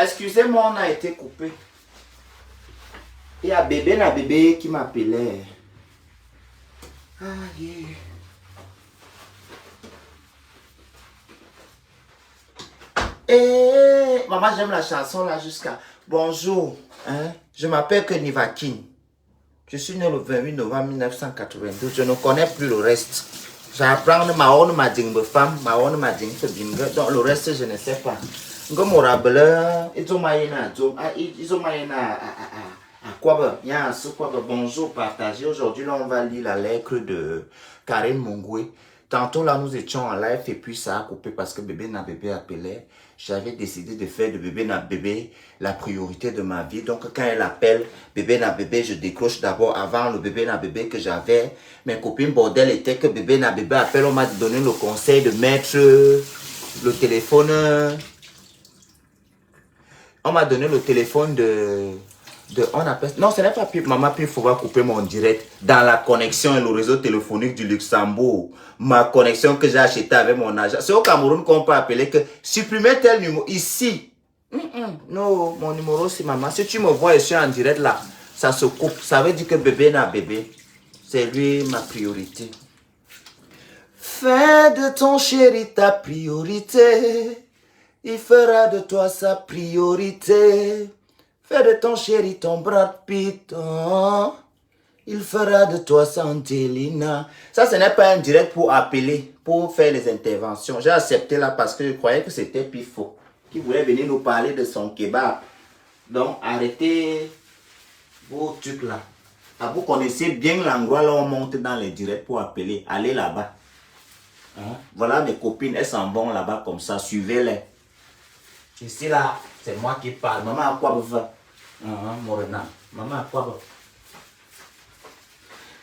Excusez-moi, on a été coupé. Il y a bébé qui m'appelait. Ah, yeah. Eh, maman, j'aime la chanson là jusqu'à... Bonjour, hein? Je m'appelle Nivakin. Je suis né le 28 novembre 1992. Je ne connais plus le reste. J'apprends ma honte, ma dingue femme, ma honte, ma dingue bingue. Donc le reste, je ne sais pas. Ils ont bonjour, partagez. Aujourd'hui, là, on va lire la lettre de Karine Mongwe. Tantôt, là, nous étions en live et puis ça a coupé parce que bébé n'a bébé appelait. J'avais décidé de faire de bébé n'a bébé la priorité de ma vie. Donc, quand elle appelle bébé n'a bébé, je décroche d'abord avant le bébé n'a bébé que j'avais. Mes copines bordel était que bébé n'a bébé appelle. On m'a donné le conseil de mettre le téléphone. On m'a donné le téléphone on appelle, non, ce n'est pas maman, puis il faudra couper mon direct dans la connexion et le réseau téléphonique du Luxembourg. Ma connexion que j'ai achetée avec mon agent. C'est au Cameroun qu'on peut appeler que supprimer tel numéro ici. Non, mon numéro c'est maman. Si tu me vois et je suis en direct là, ça se coupe. Ça veut dire que bébé n'a bébé. C'est lui ma priorité. Fais de ton chéri ta priorité. Il fera de toi sa priorité. Fais de ton chéri ton Brad Pitt. Oh. Il fera de toi sa Angelina. Ça, ce n'est pas un direct pour appeler, pour faire les interventions. J'ai accepté là parce que je croyais que c'était Pifo qui voulait venir nous parler de son kebab. Donc, arrêtez vos trucs là. Ah, vous connaissez bien l'endroit là où on monte dans les directs pour appeler. Allez là-bas. Hein? Voilà mes copines, elles s'en vont là-bas comme ça. Suivez-les. Ici là, c'est moi qui parle. Maman, à quoi vous va? Morena. Maman, à quoi va?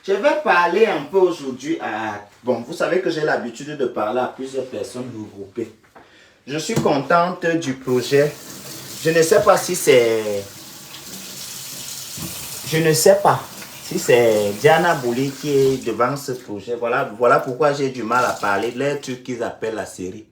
Je vais parler un peu aujourd'hui à... Bon, vous savez que j'ai l'habitude de parler à plusieurs personnes regroupées. Je suis contente du projet. Je ne sais pas si c'est... Je ne sais pas si c'est Diana Bouli qui est devant ce projet. Voilà pourquoi j'ai du mal à parler de les trucs qu'ils appellent la série.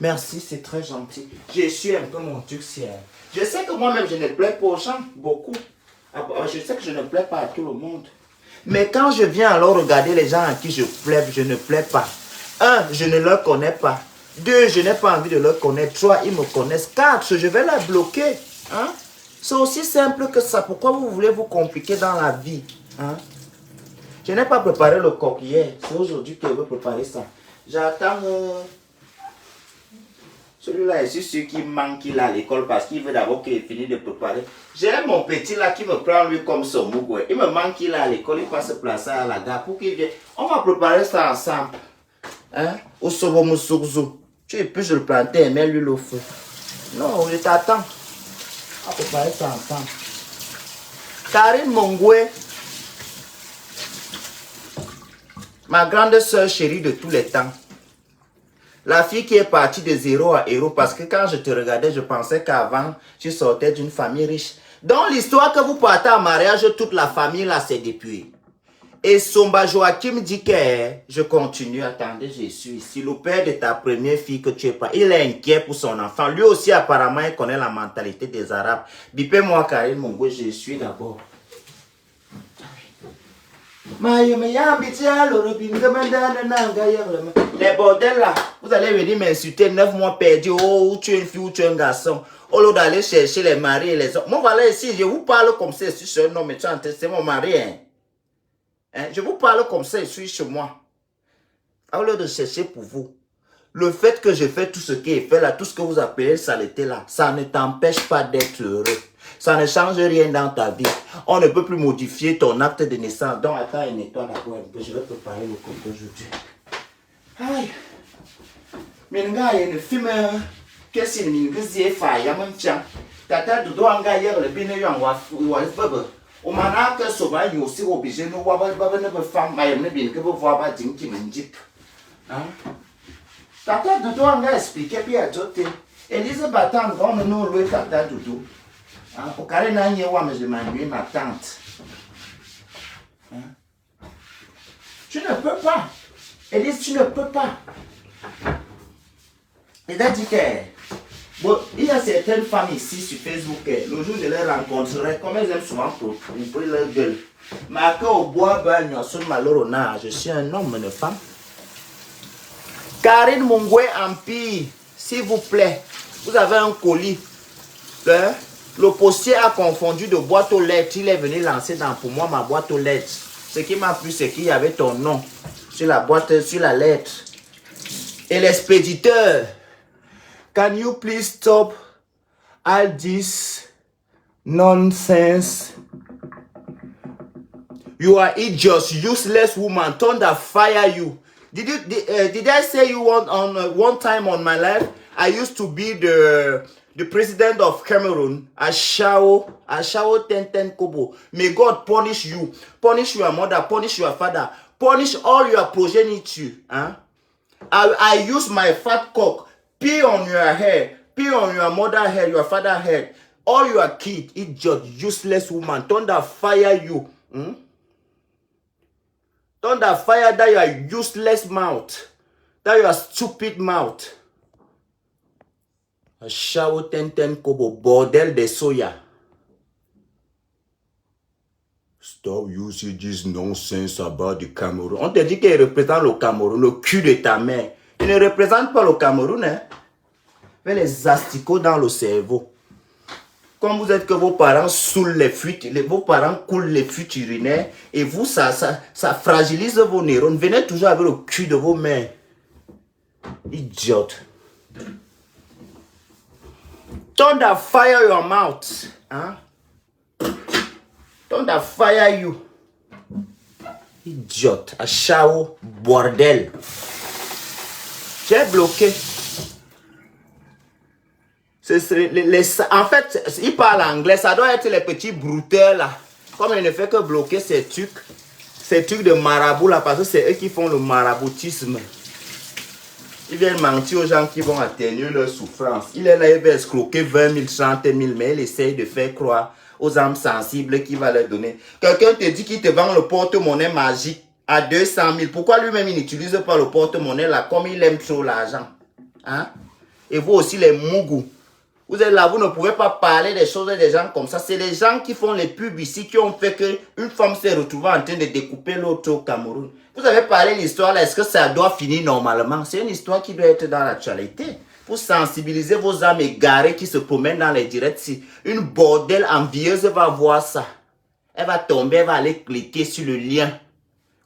Merci, c'est très gentil. Je suis un peu mon truc ciel. Je sais que moi-même, je ne plais pas aux gens, beaucoup. Je sais que je ne plais pas à tout le monde. Mais quand je viens alors regarder les gens à qui je ne plais pas. 1, je ne leur connais pas. 2, je n'ai pas envie de leur connaître. 3, ils me connaissent. 4, je vais la bloquer. Hein? C'est aussi simple que ça. Pourquoi vous voulez vous compliquer dans la vie? Hein? Je n'ai pas préparé le coq hier. C'est aujourd'hui que je veux préparer ça. J'attends... Celui-là, je suis sûr qu'il manque qu'il à l'école parce qu'il veut d'abord qu'il ait fini de préparer. J'ai mon petit là qui me prend lui comme son mougoué. Il me manque qu'il à l'école, il va se placer à la gare pour qu'il vienne. On va préparer ça ensemble. Hein? Au Sobomusourzou. Tu peux je le planter et mettre lui le feu. Non, je t'attends. On va préparer ça ensemble. Karine Mongwe. Ma grande soeur chérie de tous les temps. La fille qui est partie de 0 à héros parce que quand je te regardais, je pensais qu'avant, tu sortais d'une famille riche. Donc l'histoire que vous partez en mariage, toute la famille là, c'est depuis. Et Somba Joachim dit que, je continue, attendez, je suis ici. Le père de ta première fille que tu es pas, il est inquiet pour son enfant. Lui aussi, apparemment, il connaît la mentalité des Arabes. Bipez-moi, Karine Mongo, je suis d'abord. Les bordels là, vous allez venir m'insulter 9 mois perdus. Oh, tu es une fille ou tu es un garçon. Au lieu d'aller chercher les maris et les hommes. Moi voilà ici, je vous parle comme ça, je suis un homme, c'est mon mari. Hein? Je vous parle comme ça, je suis chez moi. Au lieu de chercher pour vous. Le fait que je fais tout ce qui est fait là, tout ce que vous appelez saleté là, ça ne t'empêche pas d'être heureux. Ça ne change rien dans ta vie. On ne peut plus modifier ton acte de naissance. Donc attends et nettoie d'abord un peu. Je vais préparer le coco aujourd'hui. Aïe. Mais il y a une fille qu'est-ce qu'il y a fait? Il y a un tien. Tata Dodo a gagné le bien et on va on m'a dit que souvent il y a aussi obligé de voir une femme qui ne peut voir pas d'une qui me dit. Tata Dodo a expliqué puis a dit Elise Batang, on nous louer Tata Dodo. Pour Karine, je m'ennuie ma tante. Hein? Tu ne peux pas. Elise, tu ne peux pas. Elle a dit que... Bon, il y a certaines femmes ici sur Facebook, le jour où je les rencontrerai, comme elles aiment souvent pour leur gueule. Marqué au bois, sur Malorona, je suis un homme, une femme. Karine Mungwe Empire, s'il vous plaît, vous avez un colis. Hein? Le postier a confondu de boîte aux lettres. Il est venu lancer pour moi ma boîte aux lettres. Ce qui m'a plu, c'est qu'il y avait ton nom sur la boîte, sur la lettre. Et l'expéditeur, can you please stop all this nonsense? You are idiots, useless woman. Thunder fire you. Did I say you one time on my life? I used to be the president of Cameroon, Ashao Tenten Kobo. May God punish you, punish your mother, punish your father, punish all your progeny. Huh? I use my fat cock, pee on your hair, pee on your mother's head, your father's head, all your kids, idiot, useless woman. Thunder fire you. Hmm? Thunder fire that your useless mouth, that your stupid mouth. Ashao Tenten Kobo, bordel de soya. Stop using this nonsense about the Cameroun. On te dit qu'il représente le Cameroun, le cul de ta mère. Il ne représente pas le Cameroun, hein. Fais les asticots dans le cerveau. Comme vous êtes que vos parents saoulent les fuites, vos parents coulent les fuites urinaires, et vous, ça fragilise vos neurones. Venez toujours avec le cul de vos mères. Idiote. Thunder fire your mouth. Hein? Thunder fire you. Idiote. Achao, bordel. J'ai bloqué. En fait, il parle anglais. Ça doit être les petits brouteurs là. Comme il ne fait que bloquer ces trucs de marabout là, parce que c'est eux qui font le maraboutisme. Ils viennent mentir aux gens qui vont atténuer leur souffrance. Il est là, il va escroquer 20 000, 30 000, mais il essaye de faire croire aux âmes sensibles qu'il va leur donner. Quelqu'un te dit qu'il te vend le porte-monnaie magique à 200 000. Pourquoi lui-même il n'utilise pas le porte-monnaie là, comme il aime trop l'argent? Hein? Et vous aussi les mougous. Vous êtes là, vous ne pouvez pas parler des choses des gens comme ça. C'est les gens qui font les pubs ici qui ont fait qu'une femme s'est retrouvée en train de découper l'autre au Cameroun. Vous avez parlé de l'histoire là, est-ce que ça doit finir normalement? C'est une histoire qui doit être dans l'actualité. Pour sensibiliser vos âmes égarées qui se promènent dans les directs. Si une bordel envieuse va voir ça, elle va tomber, elle va aller cliquer sur le lien.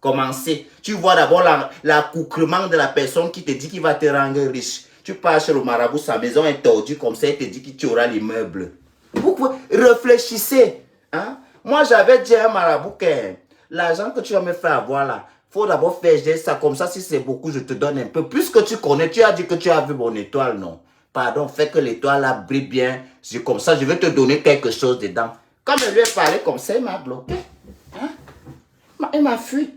Commencer. Tu vois d'abord l'accoutrement de la personne qui te dit qu'il va te rendre riche. Tu pars chez le marabout, sa maison est tordue comme ça, il te dit que tu auras l'immeuble. Vous réfléchissez. Hein? Moi, j'avais dit à un marabout que l'argent que tu vas me faire avoir là, il faut d'abord faire ça comme ça. Si c'est beaucoup, je te donne un peu. Puisque tu connais, tu as dit que tu as vu mon étoile, non? Pardon, fais que l'étoile là brille bien. C'est comme ça, je vais te donner quelque chose dedans. Quand je lui ai parlé comme ça, il m'a bloqué. Hein? Il m'a fui.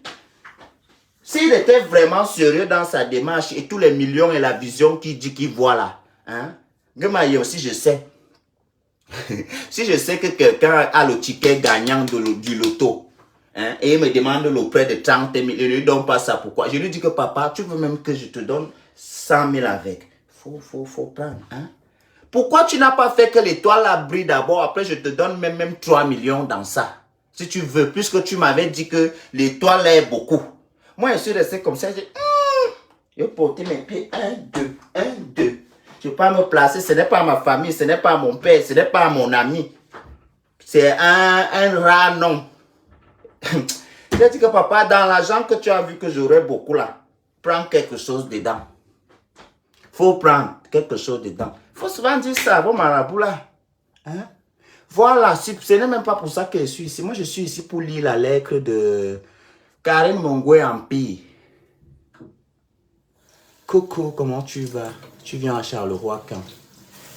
S'il était vraiment sérieux dans sa démarche et tous les millions et la vision qu'il dit qu'il voit là, hein, si je sais, si je sais que quelqu'un a le ticket gagnant du loto, hein, et il me demande le prêt de 30 000, il ne lui donne pas ça, pourquoi? Je lui dis que papa, tu veux même que je te donne 100 000 avec. Faut prendre, hein. Pourquoi tu n'as pas fait que l'étoile la brille d'abord, après je te donne même 3 millions dans ça, si tu veux, puisque tu m'avais dit que l'étoile est beaucoup. Moi, je suis resté comme ça. Je portais mes pieds. 1, 2, 1, 2. Je ne peux pas me placer. Ce n'est pas ma famille. Ce n'est pas mon père. Ce n'est pas mon ami. C'est un rare nom. J'ai dit que papa, dans l'argent que tu as vu que j'aurais beaucoup là, prends quelque chose dedans. Faut prendre quelque chose dedans. Faut souvent dire ça à vos marabouts là. Hein? Voilà. Ce n'est même pas pour ça que je suis ici. Moi, je suis ici pour lire la lettre de Karine Mungwe Empire. Coucou, comment tu vas? Tu viens à Charleroi quand?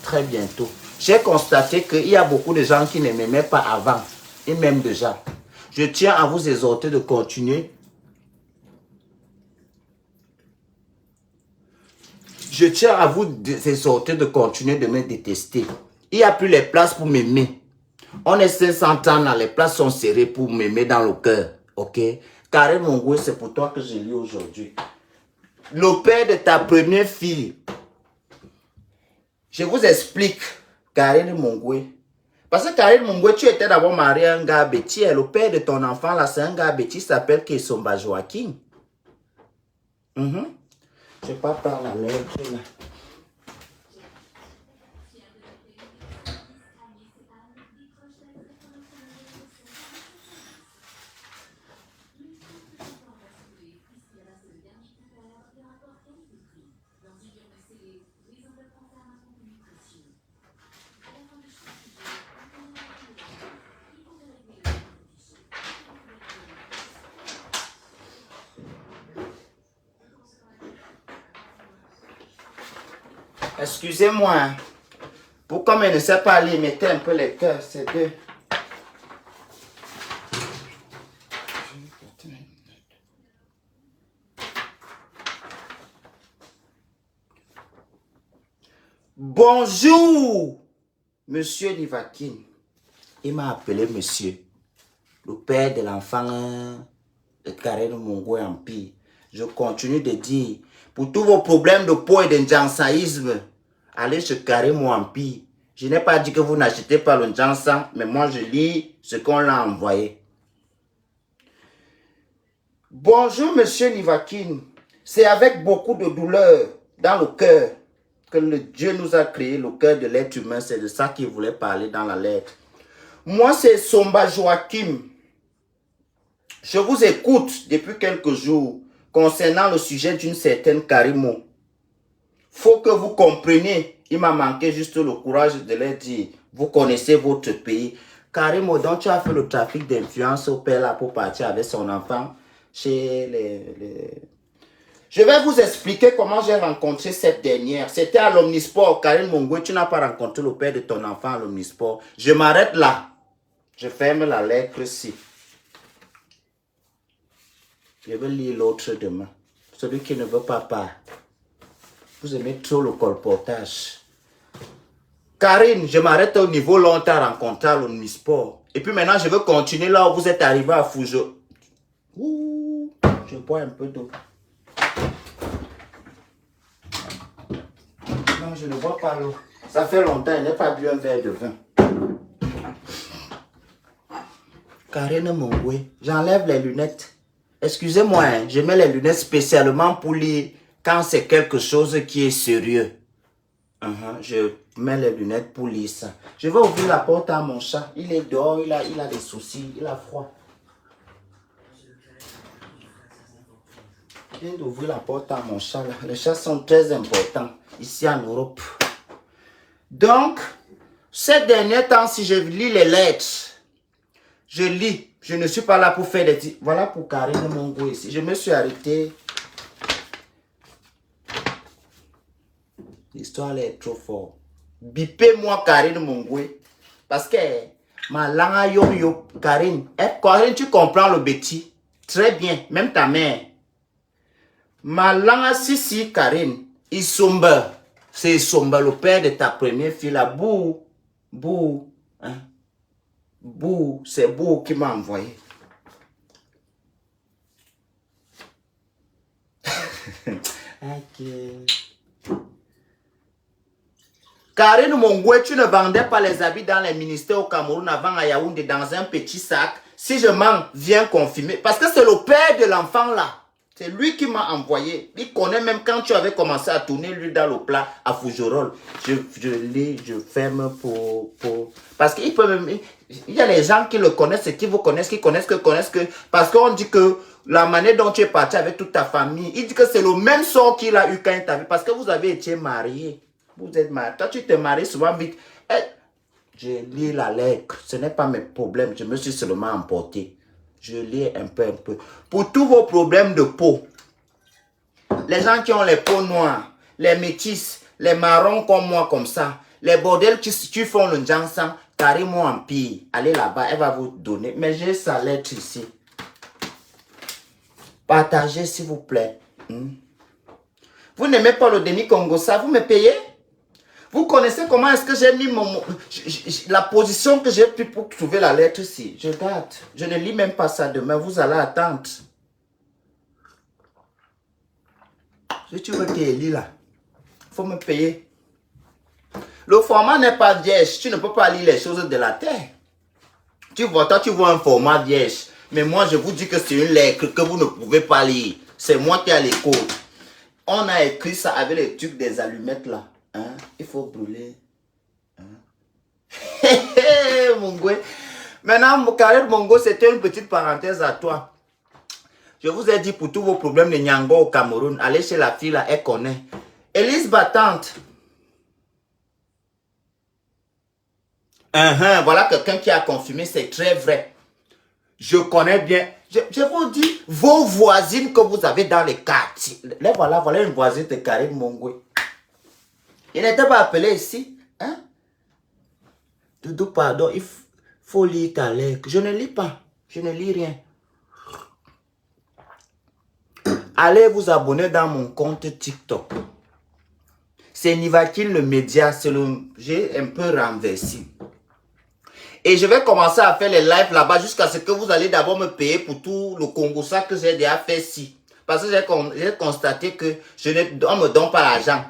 Très bientôt. J'ai constaté qu'il y a beaucoup de gens qui ne m'aimaient pas avant. Et même déjà. Je tiens à vous exhorter de continuer. Je tiens à vous exhorter de continuer de me détester. Il n'y a plus les places pour m'aimer. On est 500 ans dans les places sont serrées pour m'aimer dans le cœur. Ok? Karine Mongwe, c'est pour toi que je lis aujourd'hui. Le père de ta première fille. Je vous explique, Karine Mongwe. Parce que Karine Mongwe, tu étais d'abord marié à un gars bêtis. Le père de ton enfant, là, c'est un gars bêtis, il s'appelle Kessomba Joaquin. Je ne sais pas par la lettre, là. Excusez-moi. Pour comme elle ne sait pas lire, mettez un peu les cœurs, c'est deux. Bonjour, Monsieur Nivakin. Il m'a appelé monsieur, le père de l'enfant de Karine Mongwe Empire. Je continue de dire, pour tous vos problèmes de peau et d'indjansaïsme, allez chez Karine Empire. Je n'ai pas dit que vous n'achetez pas le Jansan, mais moi je lis ce qu'on l'a envoyé. Bonjour, Monsieur Nivakin. C'est avec beaucoup de douleur dans le cœur que le Dieu nous a créé, le cœur de l'être humain. C'est de ça qu'il voulait parler dans la lettre. Moi, c'est Somba Joachim. Je vous écoute depuis quelques jours concernant le sujet d'une certaine Karimo. Faut que vous compreniez. Il m'a manqué juste le courage de leur dire. Vous connaissez votre pays. Karimo, donc tu as fait le trafic d'influence au père là pour partir avec son enfant chez les... Je vais vous expliquer comment j'ai rencontré cette dernière. C'était à l'Omnisport. Karine Mongwe, tu n'as pas rencontré le père de ton enfant à l'Omnisport. Je m'arrête là. Je ferme la lettre ici. Je vais lire l'autre demain. Celui qui ne veut pas part. Vous aimez trop le colportage. Karine, je m'arrête au niveau longtemps rencontré à l'Omnisport. Et puis maintenant, je veux continuer là où vous êtes arrivé à Foujo. Ouh, je bois un peu d'eau. Non, je ne bois pas l'eau. Ça fait longtemps, je n'ai pas bu un verre de vin. Karine Mongwe, j'enlève les lunettes. Excusez-moi, hein, je mets les lunettes spécialement pour lire quand c'est quelque chose qui est sérieux. Je mets les lunettes pour lire ça. Je vais ouvrir la porte à mon chat. Il est dehors, il a des soucis, il a froid. Je viens d'ouvrir la porte à mon chat. Là. Les chats sont très importants ici en Europe. Donc, ces derniers temps, si je lis les lettres, je lis. Je ne suis pas là pour faire des... Voilà pour Karine Mongwe ici. Je me suis arrêté. L'histoire est trop forte. Bipez-moi Karine Mongwe. Parce que ma langue yo Karine. Karine, tu comprends le bêtis. Très bien. Même ta mère. Ma langue si Karine. Isomba. C'est Isomba, le père de ta première fille là. Bou. Bou. Hein? Bou. C'est Bou qui m'a envoyé. Ok. Karine Mongwe, tu ne vendais pas les habits dans les ministères au Cameroun avant à Yaoundé dans un petit sac. Si je m'en viens confirmer. Parce que c'est le père de l'enfant là. C'est lui qui m'a envoyé. Il connaît même quand tu avais commencé à tourner lui dans le plat à Fougerolles. Je lis, je ferme pour... Parce qu'il peut même... Il y a les gens qui le connaissent et qui vous connaissent, qui connaissent que... Parce qu'on dit que la manière dont tu es parti avec toute ta famille, il dit que c'est le même sort qu'il a eu quand il t'a vu. Parce que vous avez été mariés. Vous êtes mariés. Toi, tu t'es marié souvent vite. Je lis la lettre. Ce n'est pas mes problèmes. Je me suis seulement emporté. Je lis un peu. Pour tous vos problèmes de peau, les gens qui ont les peaux noires, les métis, les marrons comme moi, comme ça, les bordels qui font le jansan, carrément en pire. Allez là-bas, elle va vous donner. Mais j'ai sa lettre ici. Partagez, s'il vous plaît. Vous n'aimez pas le Denis Congo, ça, vous me payez? Vous connaissez comment est-ce que j'ai mis la position que j'ai pris pour trouver la lettre ici. Je garde. Je ne lis même pas ça demain. Vous allez attendre. Si tu veux que je lis là, il faut me payer. Le format n'est pas vierge. Tu ne peux pas lire les choses de la terre. Tu vois, toi, tu vois un format vierge. Mais moi, je vous dis que c'est une lettre que vous ne pouvez pas lire. C'est moi qui ai les codes. On a écrit ça avec les trucs des allumettes là. Hein? Il faut brûler. Hein? Mongo. Maintenant, Karen Mongo, c'était une petite parenthèse à toi. Je vous ai dit pour tous vos problèmes de Nyango au Cameroun, allez chez la fille là, elle connaît. Élise Battante. Voilà quelqu'un qui a confirmé, c'est très vrai. Je connais bien. Je vous dis, vos voisines que vous avez dans les quartiers. Là, voilà une voisine de Karen Mongo. Il n'était pas appelé ici. Hein? Doudou, pardon, il faut lire ta lettre. Je ne lis pas. Je ne lis rien. Allez vous abonner dans mon compte TikTok. C'est Nivakin le média. J'ai un peu renversé. Et je vais commencer à faire les lives là-bas jusqu'à ce que vous allez d'abord me payer pour tout le Congo ça que j'ai déjà fait ici. Parce que j'ai constaté que on ne me donne pas l'argent.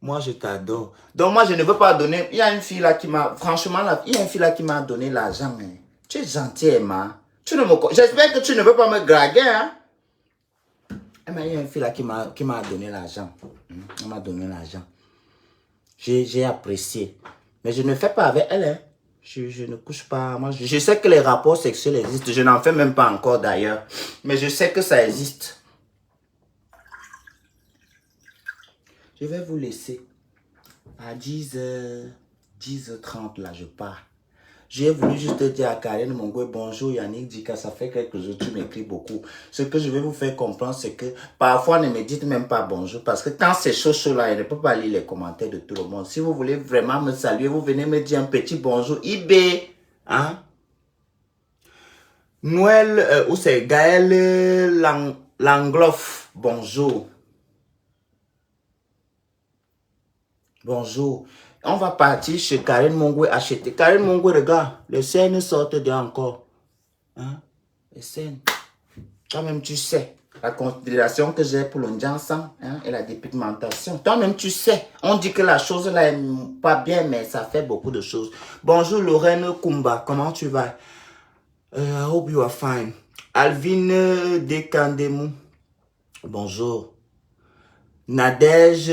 Moi, je t'adore. Donc, moi, je ne veux pas donner. Il y a une fille là qui m'a... Franchement, il y a une fille là qui m'a donné l'argent. Tu es gentil, Emma. J'espère que tu ne veux pas me draguer, hein? Mais il y a une fille là qui m'a donné l'argent. Elle m'a donné l'argent. J'ai apprécié. Mais je ne fais pas avec elle, hein? Je ne couche pas. Moi, je sais que les rapports sexuels existent. Je n'en fais même pas encore d'ailleurs. Mais je sais que ça existe. Je vais vous laisser. À 10h, 10h30, là, je pars. J'ai voulu juste dire à Karen Mongo, bonjour Yannick Dika, ça fait quelques jours, tu m'écris beaucoup. Ce que je vais vous faire comprendre, c'est que parfois, ne me dites même pas bonjour. Parce que quand c'est chaud là, je ne peux pas lire les commentaires de tout le monde. Si vous voulez vraiment me saluer, vous venez me dire un petit bonjour. IB, hein? Noël, ou c'est Gaël Langloff, bonjour. Bonjour. On va partir chez Karen Mongo acheter. Karen Mongo, regarde, les scènes sortent de encore. Hein? Les scènes. Toi-même, tu sais la considération que j'ai pour le Njansan, hein, et la dépigmentation. Toi-même, tu sais. On dit que la chose là est pas bien, mais ça fait beaucoup de choses. Bonjour Lorraine Kumba, comment tu vas? I hope you are fine. Alvin Dekandemou, bonjour. Nadège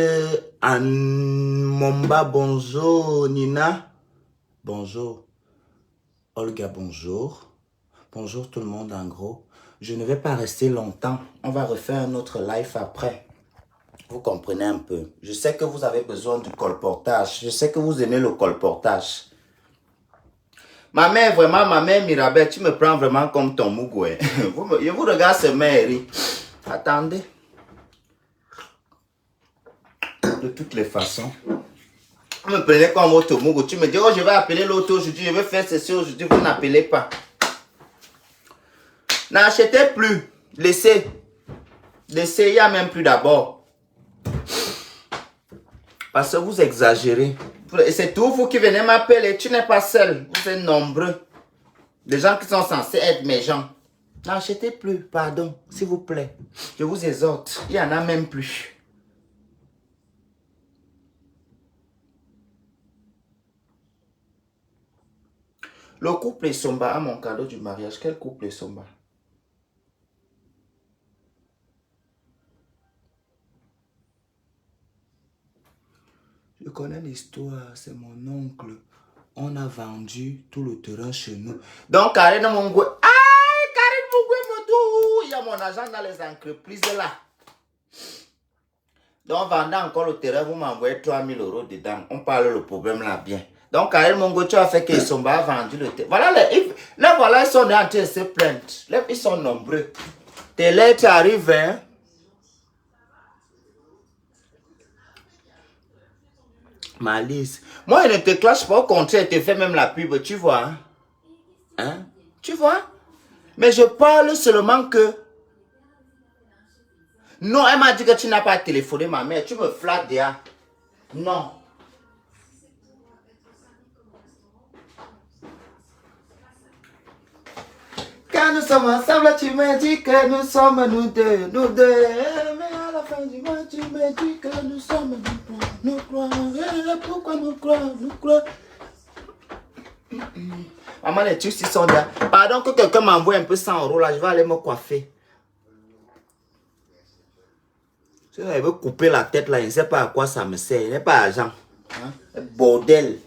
Anmomba, bonjour. Nina, bonjour. Olga, bonjour. Bonjour tout le monde en gros. Je ne vais pas rester longtemps. On va refaire un autre live après. Vous comprenez un peu. Je sais que vous avez besoin du colportage. Je sais que vous aimez le colportage. Ma mère, vraiment, ma mère Mirabel, tu me prends vraiment comme ton mougoué. Je vous regarde ce mère. Attendez. De toutes les façons. Vous me prenez comme votre mougou. Tu me dis, oh, je vais appeler l'autre aujourd'hui, je vais faire ceci aujourd'hui. Vous n'appelez pas. N'achetez plus. Laissez. Laissez, il n'y a même plus d'abord. Parce que vous exagérez. Et c'est tout vous qui venez m'appeler. Tu n'es pas seul. Vous êtes nombreux. Des gens qui sont censés être mes gens. N'achetez plus. Pardon. S'il vous plaît. Je vous exhorte. Il n'y en a même plus. Le couple Somba a mon cadeau du mariage. Quel couple Somba? Je connais l'histoire. C'est mon oncle. On a vendu tout le terrain chez nous. Donc, Karen Mongo. Ah, Karen Mongo, il y a mon argent dans les entreprises là. Donc, vendant encore le terrain, vous m'envoyez 3 000 € dedans. On parle le problème là bien. Donc, Karen Mongo, tu as fait qu'ils sont pas vendus le terrain. Voilà, là, voilà, ils sont en train de se plaindre. Là, ils sont nombreux. Tes lettres arrivent, hein. Malice. Moi, je ne te clash pas, au contraire, je te fais même la pub, tu vois. Hein? Hein? Tu vois? Mais je parle seulement que... Non, elle m'a dit que tu n'as pas téléphoné, ma mère. Tu me flattes déjà. Non. sommes ensemble, tu me dis que nous sommes nous deux, nous deux. Mais à la fin du mois, tu me dis que nous sommes nous trois. Pourquoi nous croire? Maman, les trucs ils sont là. Pardon que quelqu'un m'envoie un peu 100 € là, je vais aller me coiffer. Si elle veut couper la tête là, je ne sais pas à quoi ça me sert. Il n'est pas argent. Hein? Bordel.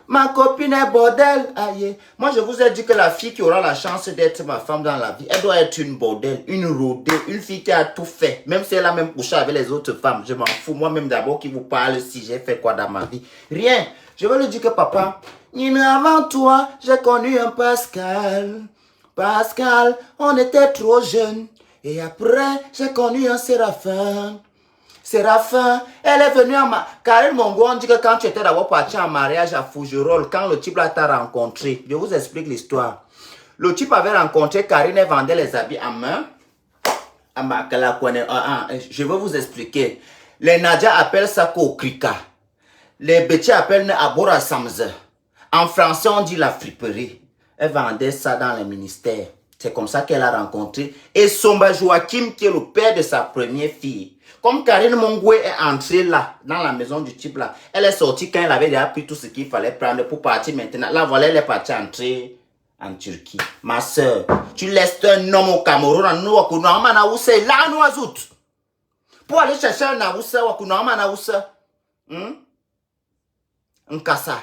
Ma copine est bordel. Aïe. Moi, je vous ai dit que la fille qui aura la chance d'être ma femme dans la vie, elle doit être une bordel, une rodée, une fille qui a tout fait. Même si elle a même couché avec les autres femmes. Je m'en fous. Moi-même d'abord qui vous parle si j'ai fait quoi dans ma vie. Rien. Je veux lui dire que papa, avant toi, j'ai connu un Pascal. Pascal, on était trop jeunes. Et après, j'ai connu un Séraphin. Séraphin, elle est venue à ma... Karine Mongo, on dit que quand tu étais d'abord parti en mariage à Fougerolles, quand le type là t'a rencontré, je vous explique l'histoire. Le type avait rencontré Karine et vendait les habits à main. Je vais vous expliquer. Les Nadia appellent ça Kokrika. Les Bétis appellent Abora Samze. En français, on dit la friperie. Elle vendait ça dans les ministères. C'est comme ça qu'elle a rencontré. Et Somba Joachim, qui est le père de sa première fille. Comme Karine Mongwe est entrée là, dans la maison du type là, elle est sortie quand elle avait déjà pris tout ce qu'il fallait prendre pour partir maintenant. Là, voilà, elle est partie entrer en Turquie. Ma soeur, tu laisses un homme au Cameroun, pour aller chercher un Naoussa, un Kassa.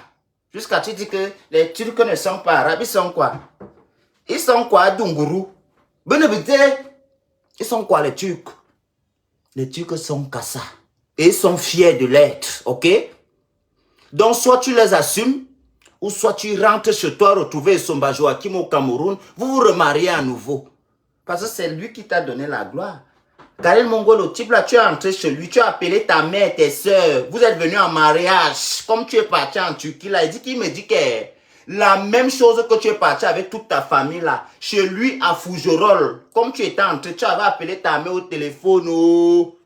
Jusqu'à tu dis que les Turcs ne sont pas arabes, ils sont quoi? Ils sont quoi, Dunguru? Ils sont quoi, les Turcs? Les Turcs sont Kassa. Et ils sont fiers de l'être, ok? Donc, soit tu les assumes, ou soit tu rentres chez toi, retrouver Somba Joachim au Cameroun, vous vous remariez à nouveau. Parce que c'est lui qui t'a donné la gloire. Karine Mongo, le type là, tu es entré chez lui, tu as appelé ta mère, tes soeurs, vous êtes venus en mariage. Comme tu es parti en Turquie là, il me dit que la même chose que tu es parti avec toute ta famille là, chez lui à Fougerolles. Comme tu étais entré, tu avais appelé ta mère au téléphone. Oh.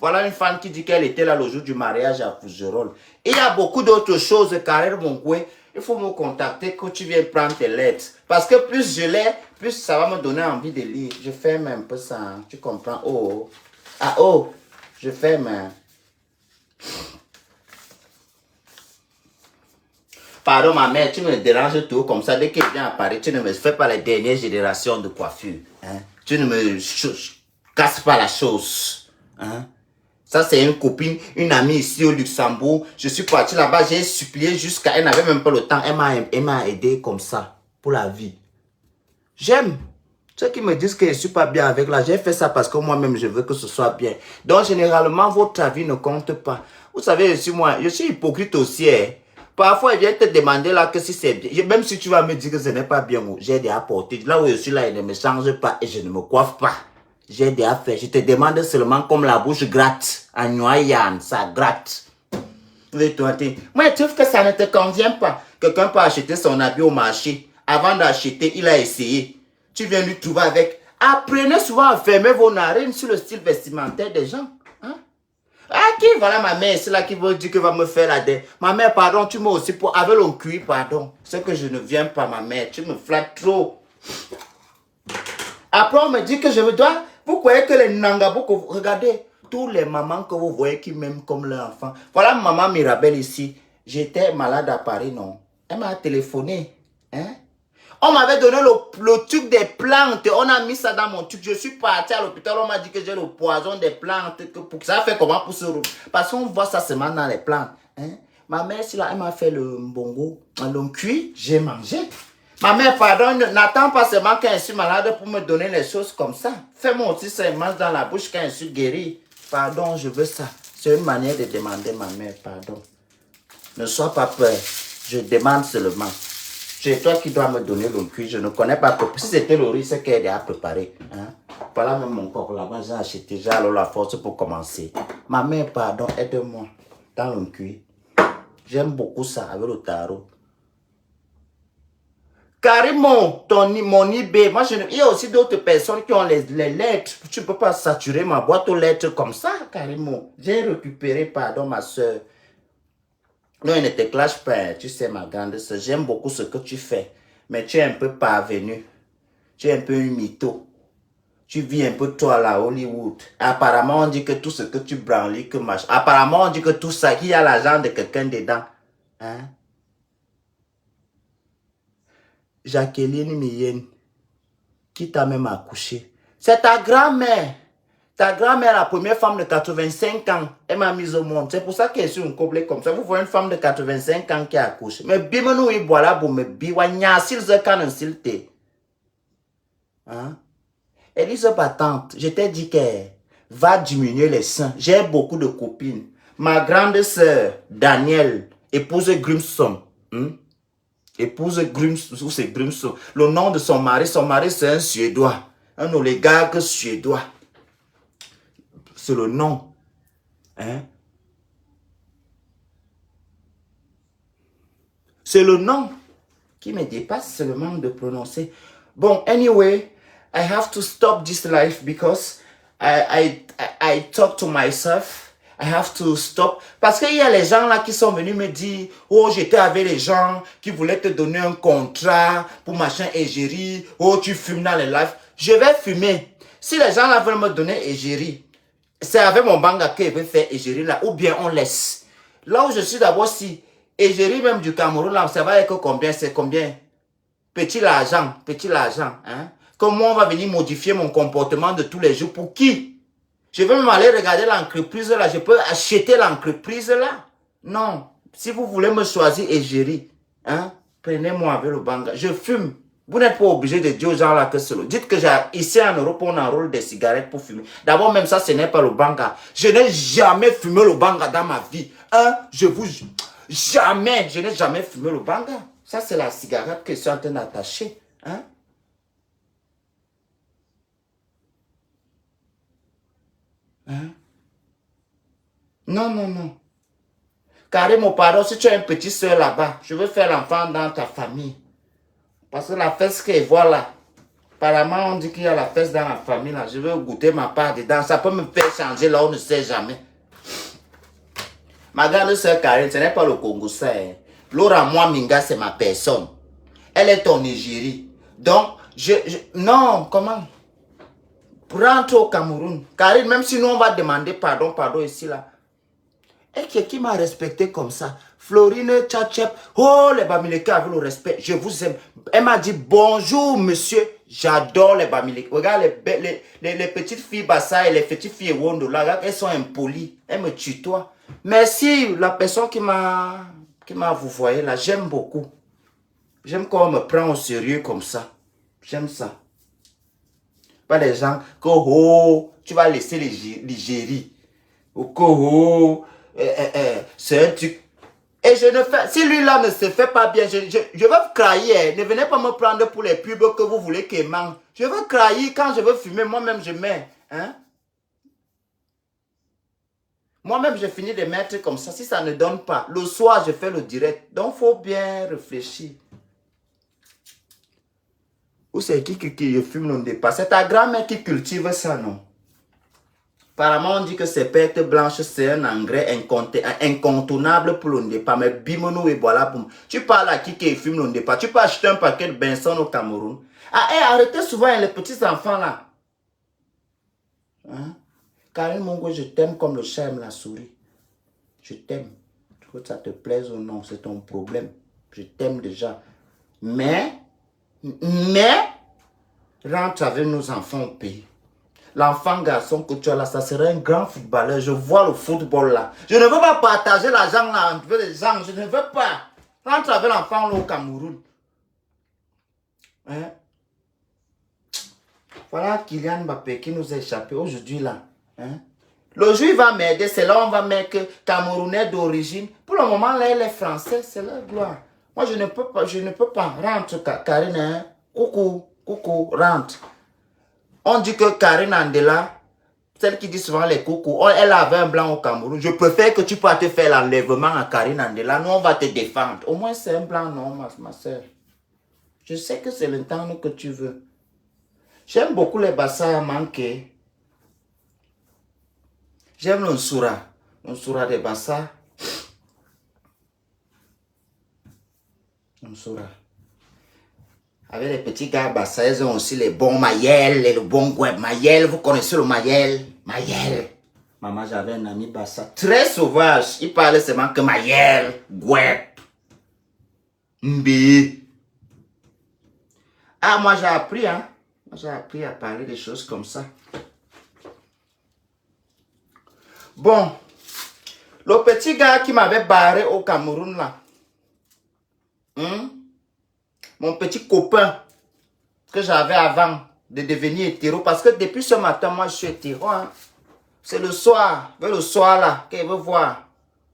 Voilà une femme qui dit qu'elle était là le jour du mariage à Fougerolles. Il y a beaucoup d'autres choses, Karine Mongo. Il faut me contacter quand tu viens prendre tes lettres. Parce que plus je l'ai, plus ça va me donner envie de lire. Je ferme un peu ça. Tu comprends? Oh. Ah oh. Je ferme. Pardon ma mère, tu me déranges tout comme ça. Dès qu'elle vient apparaître, tu ne me fais pas les dernières générations de coiffure. Hein? Tu ne me casses pas la chose. Hein? Ça, c'est une copine, une amie ici au Luxembourg. Je suis parti là-bas, j'ai supplié jusqu'à... Elle n'avait même pas le temps. Elle m'a aidé comme ça, pour la vie. J'aime. Ceux qui me disent que je ne suis pas bien avec là, j'ai fait ça parce que moi-même, je veux que ce soit bien. Donc, généralement, votre avis ne compte pas. Vous savez, je suis hypocrite aussi. Hein. Parfois, il vient te demander là que si c'est bien. Même si tu vas me dire que ce n'est pas bien, j'ai déjà apporté. Là où je suis là, il ne me change pas et je ne me coiffe pas. J'ai déjà fait. Je te demande seulement comme la bouche gratte. En noyant, ça gratte. Moi, je trouve que ça ne te convient pas. Quelqu'un peut acheter son habit au marché. Avant d'acheter, il a essayé. Tu viens lui trouver avec. Apprenez souvent à fermer vos narines sur le style vestimentaire des gens. Hein? Ah, qui? Voilà ma mère, c'est là qui veut dire que va me faire la dette. Ma mère, pardon, tu m'as aussi pour. Avec le cuir, pardon. C'est que je ne viens pas, ma mère. Tu me flattes trop. Après, on me dit que je me dois. Vous croyez que les Nangabou, regardez, tous les mamans que vous voyez qui m'aiment comme leur enfant. Voilà maman Mirabel ici. J'étais malade à Paris, non? Elle m'a téléphoné. Hein? On m'avait donné le truc des plantes. On a mis ça dans mon truc. Je suis parti à l'hôpital. On m'a dit que j'ai le poison des plantes. Que ça fait comment pour se rouler? Parce qu'on voit ça seulement dans les plantes. Hein? Ma mère, si là, elle m'a fait le mbongo. Le cuit, j'ai mangé. Ma mère, pardon, n'attends pas seulement quand je suis malade pour me donner les choses comme ça. Fais-moi aussi ça, mange dans la bouche quand je suis guéri. Pardon, je veux ça. C'est une manière de demander, ma mère, pardon. Ne sois pas peur. Je demande seulement. C'est toi qui dois me donner le cuit. Je ne connais pas. Si c'était le riz, c'est qu'elle a préparé. Hein? Voilà même mon corps là-bas, j'ai acheté. J'ai alors la force pour commencer. Ma mère, pardon, aide-moi dans le cuit. J'aime beaucoup ça avec le tarot. Carrément, mon eBay, moi il y a aussi d'autres personnes qui ont les lettres. Tu ne peux pas saturer ma boîte aux lettres comme ça, carrément. J'ai récupéré, pardon, ma soeur. Non, il ne te clash pas, hein. Tu sais, ma grande soeur, j'aime beaucoup ce que tu fais. Mais tu es un peu parvenu. Tu es un peu une mytho. Tu vis un peu toi là, Hollywood. Apparemment, on dit que tout ce que tu branles, que machin. Apparemment, on dit que tout ça, qu'il y a l'argent de quelqu'un dedans. Hein? Jacqueline Miyen, qui t'a même accouché. C'est ta grand-mère. Ta grand-mère, la première femme de 85 ans, elle m'a mise au monde. C'est pour ça qu'elle est sur un complet comme ça. Vous voyez une femme de 85 ans qui accouche. Mais bimenu, il boit là pour me biwa, s'il se canne, s'il te. Hein? Elisabeth, je t'ai dit qu'elle va diminuer les seins. J'ai beaucoup de copines. Ma grande sœur, Danielle, épouse Grimson. Épouse Grimson, ou c'est Grimson. Le nom de son mari c'est un Suédois. Un oligarque suédois. C'est le nom. Hein? C'est le nom qui me dépasse, c'est le manque de prononcer. Bon, anyway, I have to stop this life because I talk to myself. I have to stop. Parce qu'il y a les gens là qui sont venus me dire, oh, j'étais avec les gens qui voulaient te donner un contrat pour machin égérie. Oh, tu fumes dans les lives. Je vais fumer. Si les gens là veulent me donner égérie, c'est avec mon banga qu'ils veulent faire égérie là, ou bien on laisse. Là où je suis d'abord, si égérie même du Cameroun là, ça va être combien, c'est combien? Petit l'argent, hein? Comment on va venir modifier mon comportement de tous les jours? Pour qui? Je vais même aller regarder l'entreprise là, je peux acheter l'entreprise là? Non. Si vous voulez me choisir égérie, hein? Prenez-moi avec le banga. Je fume. Vous n'êtes pas obligé de dire aux gens là que c'est le. Dites que ici en Europe, on enrôle des cigarettes pour fumer. D'abord, même ça, ce n'est pas le banga. Je n'ai jamais fumé le banga dans ma vie. Hein? Je vous... Jamais. Je n'ai jamais fumé le banga. Ça, c'est la cigarette que je suis en train d'attacher. Hein? Hein? Non, non, non. Carré, mon pardon, si tu as un petit soeur là-bas, je veux faire l'enfant dans ta famille. Parce que la fesse que voilà, apparemment on dit qu'il y a la fesse dans la famille là, je veux goûter ma part dedans, ça peut me faire changer là, on ne sait jamais. Ma grande soeur Karine, ce n'est pas le Congo ça. Hein. Laura Minga, c'est ma personne. Elle est en Nigerie. Donc, non, comment? Rentre au Cameroun. Karine, même si nous on va demander pardon ici là. Et qui m'a respecté comme ça. Florine Tchatchep. Oh, les Bamileke avec le respect. Je vous aime. Elle m'a dit bonjour, monsieur. J'adore les Bamileke. Regarde les petites filles Bassa et les petites filles Wondo. Là, regarde, elles sont impolies. Elles me tutoient. Merci, la personne qui m'a vous voyez là. J'aime beaucoup. J'aime quand on me prend au sérieux comme ça. J'aime ça. Pas les gens que oh, tu vas laisser l'Igérie. Ou que oh, c'est un truc. Et je ne fais, si lui-là ne se fait pas bien, je vais crailler. Ne venez pas me prendre pour les pubs que vous voulez qu'il mange. Je veux crailler quand je veux fumer, moi-même je mets. Hein? Moi-même, je finis de mettre comme ça. Si ça ne donne pas, le soir, je fais le direct. Donc, il faut bien réfléchir. Ou c'est qui fume le départ? C'est ta grand-mère qui cultive ça, non? Apparemment, on dit que ces pertes blanches, c'est un engrais incontournable pour le départ. Mais bimono et voilà, boum. Tu parles à qui fume le départ? Tu peux acheter un paquet de Benson au Cameroun. Ah, arrêtez souvent les petits enfants là. Hein? Karine Mongo, je t'aime comme le chat aime la souris. Je t'aime. Que ça te plaise ou non, c'est ton problème. Je t'aime déjà. Mais, rentre avec nos enfants au pays. L'enfant garçon que tu as là, ça serait un grand footballeur. Je vois le football là. Je ne veux pas partager l'argent là entre les gens. Je ne veux pas. Rentre avec l'enfant là au Cameroun. Hein? Voilà Kylian Mbappé qui nous a échappé aujourd'hui là. Hein? Le jour il va m'aider, c'est là où on va mettre Camerounais d'origine. Pour le moment là, il est français, c'est la gloire. Moi je ne peux pas. Rentre Karine. Hein? Coucou, rentre. On dit que Karine Andela, celle qui dit souvent les coucous, elle avait un blanc au Cameroun. Je préfère que tu puisses te faire l'enlèvement à Karine Andela. Nous, on va te défendre. Au moins, c'est un blanc, non, ma soeur. Je sais que c'est le temps que tu veux. J'aime beaucoup les bassins à manquer. J'aime le soura des bassins. On saura. Avec les petits gars, bah, ça, ils ont aussi les bons Mayel et le bon Gweb. Mayel, vous connaissez le Mayel? Mayel. Maman, j'avais un ami Bassa, très sauvage. Il parlait seulement que Mayel, Gweb, Mbi. Ah, moi j'ai appris, hein. Moi j'ai appris à parler des choses comme ça. Bon, le petit gars qui m'avait barré au Cameroun là, mon petit copain que j'avais avant de devenir hétéro, parce que depuis ce matin, moi je suis hétéro. Hein. C'est le soir là, qu'elle veut voir.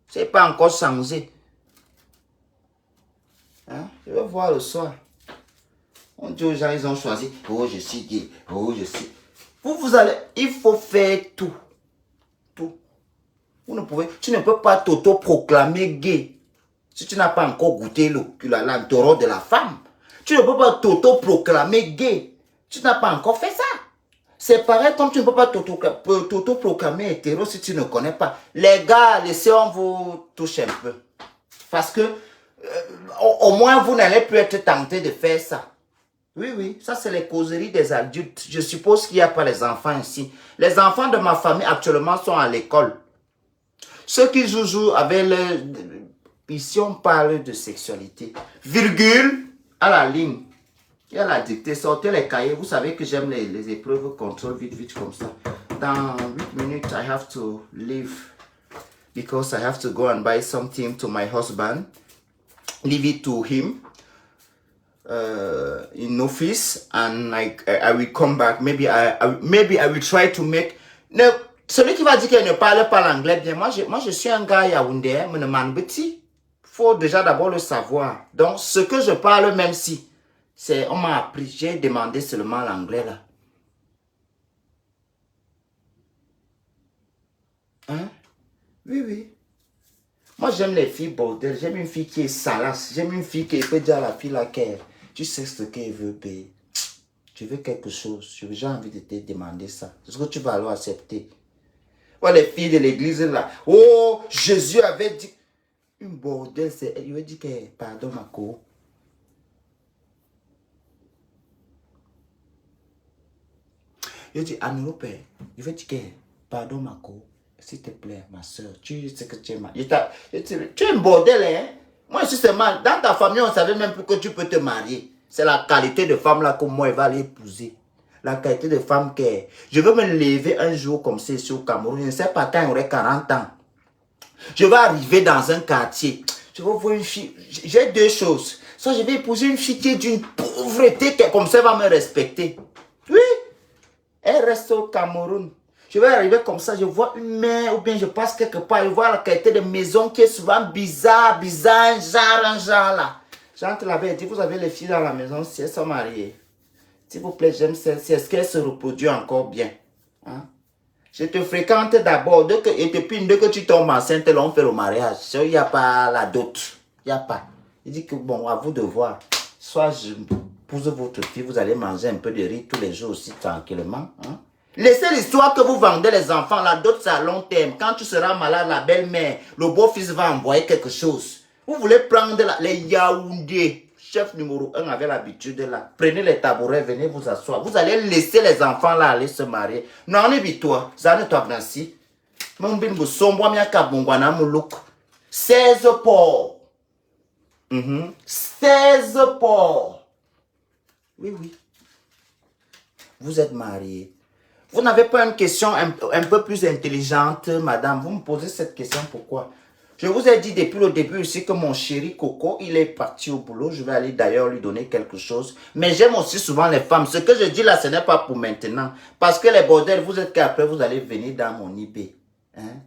C'est pas encore changé. Hein? Je veux voir le soir. On dit aux gens, ils ont choisi. Oh, je suis gay. Oh, je suis. Vous allez. Il faut faire tout. Tout. Vous ne pouvez. Tu ne peux pas t'auto-proclamer gay. Si tu n'as pas encore goûté l'entourage de la femme. Tu ne peux pas t'auto-proclamer gay. Tu n'as pas encore fait ça. C'est pareil comme tu ne peux pas t'auto-proclamer hétéro si tu ne connais pas. Les gars, laissez on vous touche un peu. Parce que au moins vous n'allez plus être tenté de faire ça. Oui, oui, ça c'est les causeries des adultes. Je suppose qu'il n'y a pas les enfants ici. Les enfants de ma famille actuellement sont à l'école. Ceux qui jouent avec le... Ici on parle de sexualité. Virgule à la ligne. Il y a la dictée, sortez les cahiers. Vous savez que j'aime les épreuves contrôle vite comme ça. Dans 8 minutes, I have to leave. Because I have to go and buy something to my husband. Leave it to him. In office. And I will come back. Maybe I will try to make... No, celui qui va dire qu'il ne parle pas l'anglais bien. Moi, je suis un gars yaoundé. Mais ne m'en petit. Il faut déjà d'abord le savoir. Donc, ce que je parle, même si... On m'a appris, j'ai demandé seulement l'anglais là. Hein? Oui, oui. Moi j'aime les filles bordel, j'aime une fille qui est salace, j'aime une fille qui peut dire à la fille là qu'elle, tu sais ce qu'elle veut payer. Tu veux quelque chose, j'ai envie de te demander ça. Est-ce que tu vas alors accepter? Ouais, les filles de l'église là, oh, Jésus avait dit, une bordel, il veut dire que, pardon ma co. Je dis, en Europe, je vais dire que, pardon ma co, s'il te plaît, ma soeur, tu sais que tu es mal. Tu es un bordel, hein? Moi, je suis seulement, dans ta famille, on ne savait même plus que tu peux te marier. C'est la qualité de femme là que moi, elle va aller épouser. La qualité de femme qu'elle. Je veux me lever un jour comme ça ici au Cameroun. Je ne sais pas quand il aurait 40 ans. Je vais arriver dans un quartier. Je vais voir une fille. J'ai deux choses. Soit je vais épouser une fille qui est d'une pauvreté, comme ça, elle va me respecter. Oui. Elle reste au Cameroun. Je vais arriver comme ça, je vois une mère ou bien je passe quelque part, je vois la qualité de maison qui est souvent bizarre, un genre là. J'entre là-bas et dit, vous avez les filles dans la maison si elles sont mariées. S'il vous plaît, j'aime celle-ci. Est-ce qu'elle se reproduit encore bien? Hein? Je te fréquente d'abord, et depuis dès que tu tombes enceinte, là, on fait le mariage. Il n'y a pas la dot. Il n'y a pas. Il dit que bon, à vous de voir. Soit je épouse votre fille, vous allez manger un peu de riz tous les jours aussi tranquillement. Hein? Laissez l'histoire que vous vendez les enfants, la dot c'est à long terme. Quand tu seras malade, la belle-mère, le beau-fils va envoyer quelque chose. Vous voulez prendre les Yaoundé, chef numéro 1 avait l'habitude là. Prenez les tabourets, venez vous asseoir. Vous allez laisser les enfants là aller se marier. Non, n'évite-toi. Ça ne toi Nancy. Mon bin vous sombre, mia kabongwana moulouk. 16 porcs. 16 porcs. Oui, oui. Vous êtes marié. Vous n'avez pas une question un peu plus intelligente, madame. Vous me posez cette question, pourquoi? Je vous ai dit depuis le début ici que mon chéri Coco, il est parti au boulot. Je vais aller d'ailleurs lui donner quelque chose. Mais j'aime aussi souvent les femmes. Ce que je dis là, ce n'est pas pour maintenant. Parce que les bordels, vous êtes qu'après, vous allez venir dans mon eBay. Hein?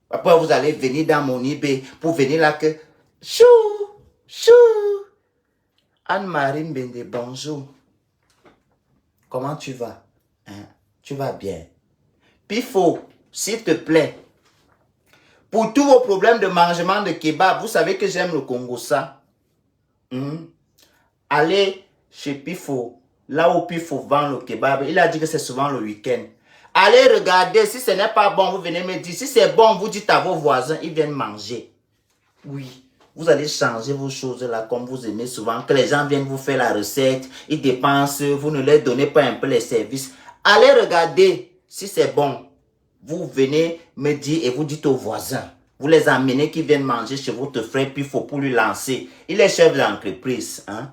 Après, vous allez venir dans mon eBay pour venir là que... Chou! Chou! Anne-Marie Mbende, bonjour. Comment tu vas? Hein? Tu vas bien? Pifo, s'il te plaît. Pour tous vos problèmes de mangement de kebab, vous savez que j'aime le Congo ça. Allez chez Pifo, là où Pifo vend le kebab. Il a dit que c'est souvent le week-end. Allez regarder, si ce n'est pas bon, vous venez me dire. Si c'est bon, vous dites à vos voisins, ils viennent manger. Oui. Vous allez changer vos choses là comme vous aimez souvent. Que les gens viennent vous faire la recette, ils dépensent, vous ne leur donnez pas un peu les services. Allez regarder si c'est bon. Vous venez me dire et vous dites aux voisins. Vous les amenez qui viennent manger chez votre frère, puis il faut pour lui lancer. Il est chef d'entreprise. Hein?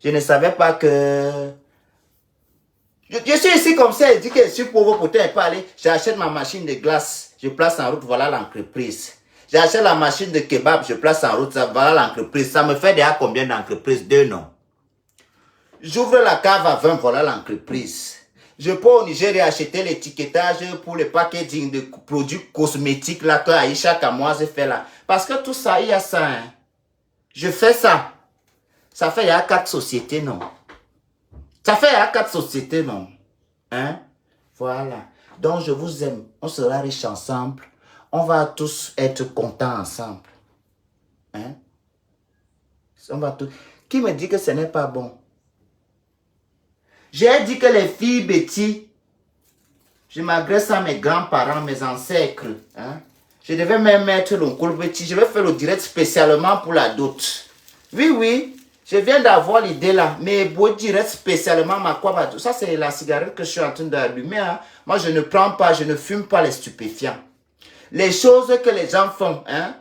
Je ne savais pas que... Je suis ici comme ça, il dit que je suis pauvre, pourtant il peut aller. J'achète ma machine de glace, je place en route, voilà l'entreprise. J'achète la machine de kebab, je place en route, voilà l'entreprise. Ça me fait déjà combien d'entreprises? 2 noms. J'ouvre la cave à vin, voilà l'entreprise. Je peux au Nigeria acheter l'étiquetage pour le packaging de produits cosmétiques là que Aïcha Kamoise fait là. Parce que tout ça, il y a ça. Hein. Je fais ça. Ça fait il y a 4 sociétés, non? Ça fait il y a 4 sociétés, non? Hein? Voilà. Donc je vous aime. On sera riches ensemble. On va tous être contents ensemble. Hein? On va tous... Qui me dit que ce n'est pas bon? J'ai dit que les filles bêtises, je m'adresse à mes grands-parents, mes ancêtres. Hein? Je devais même mettre le colbeti. Je vais faire le direct spécialement pour la dot. Oui, oui. Je viens d'avoir l'idée là. Mais beau direct spécialement ma quoi. Ça, c'est la cigarette que je suis en train d'allumer. Hein? Moi, je ne prends pas, je ne fume pas les stupéfiants. Les choses que les gens font. Hein?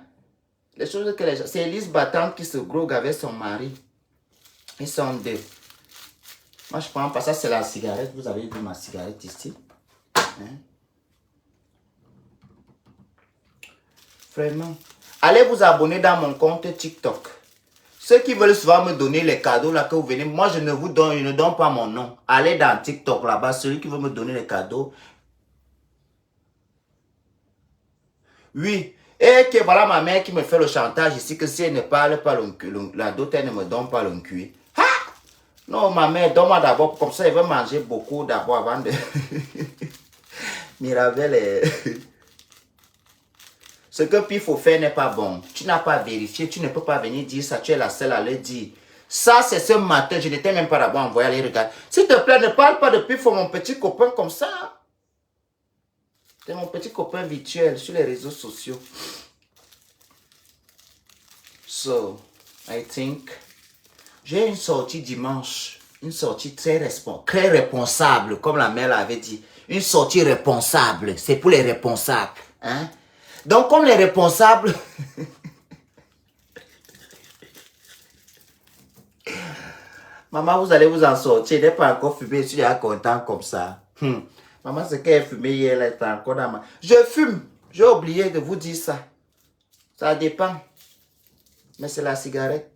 Les choses que les gens... C'est Elise Battante qui se grogue avec son mari. Ils sont deux. Moi, je prends pas ça, c'est la cigarette. Vous avez vu ma cigarette ici. Hein? Vraiment. Allez vous abonner dans mon compte TikTok. Ceux qui veulent souvent me donner les cadeaux là que vous venez, moi je ne vous donne, je ne donne pas mon nom. Allez dans TikTok là-bas, celui qui veut me donner les cadeaux. Oui. Et que voilà ma mère qui me fait le chantage ici, que si elle ne parle pas la dot, elle ne me donne pas le cuit. Non, ma mère, donne-moi d'abord, comme ça, elle veut manger beaucoup d'abord avant de... Mirabelle, ce que il faut faire n'est pas bon. Tu n'as pas vérifié, tu ne peux pas venir dire ça, tu es la seule à le dire. Ça, c'est ce matin, je n'étais même pas d'abord envoyé aller regarder. S'il te plaît, ne parle pas de pif pour mon petit copain comme ça. C'est mon petit copain virtuel sur les réseaux sociaux. So, I think... J'ai une sortie dimanche, une sortie très responsable, comme la mère l'avait dit. Une sortie responsable, c'est pour les responsables. Hein? Donc, comme les responsables... Maman, vous allez vous en sortir, elle n'est pas encore fumée, je suis déjà content comme ça. Maman, ce qu'elle a fumé hier, elle est encore dans ma... Je fume, j'ai oublié de vous dire ça. Ça dépend. Mais c'est la cigarette.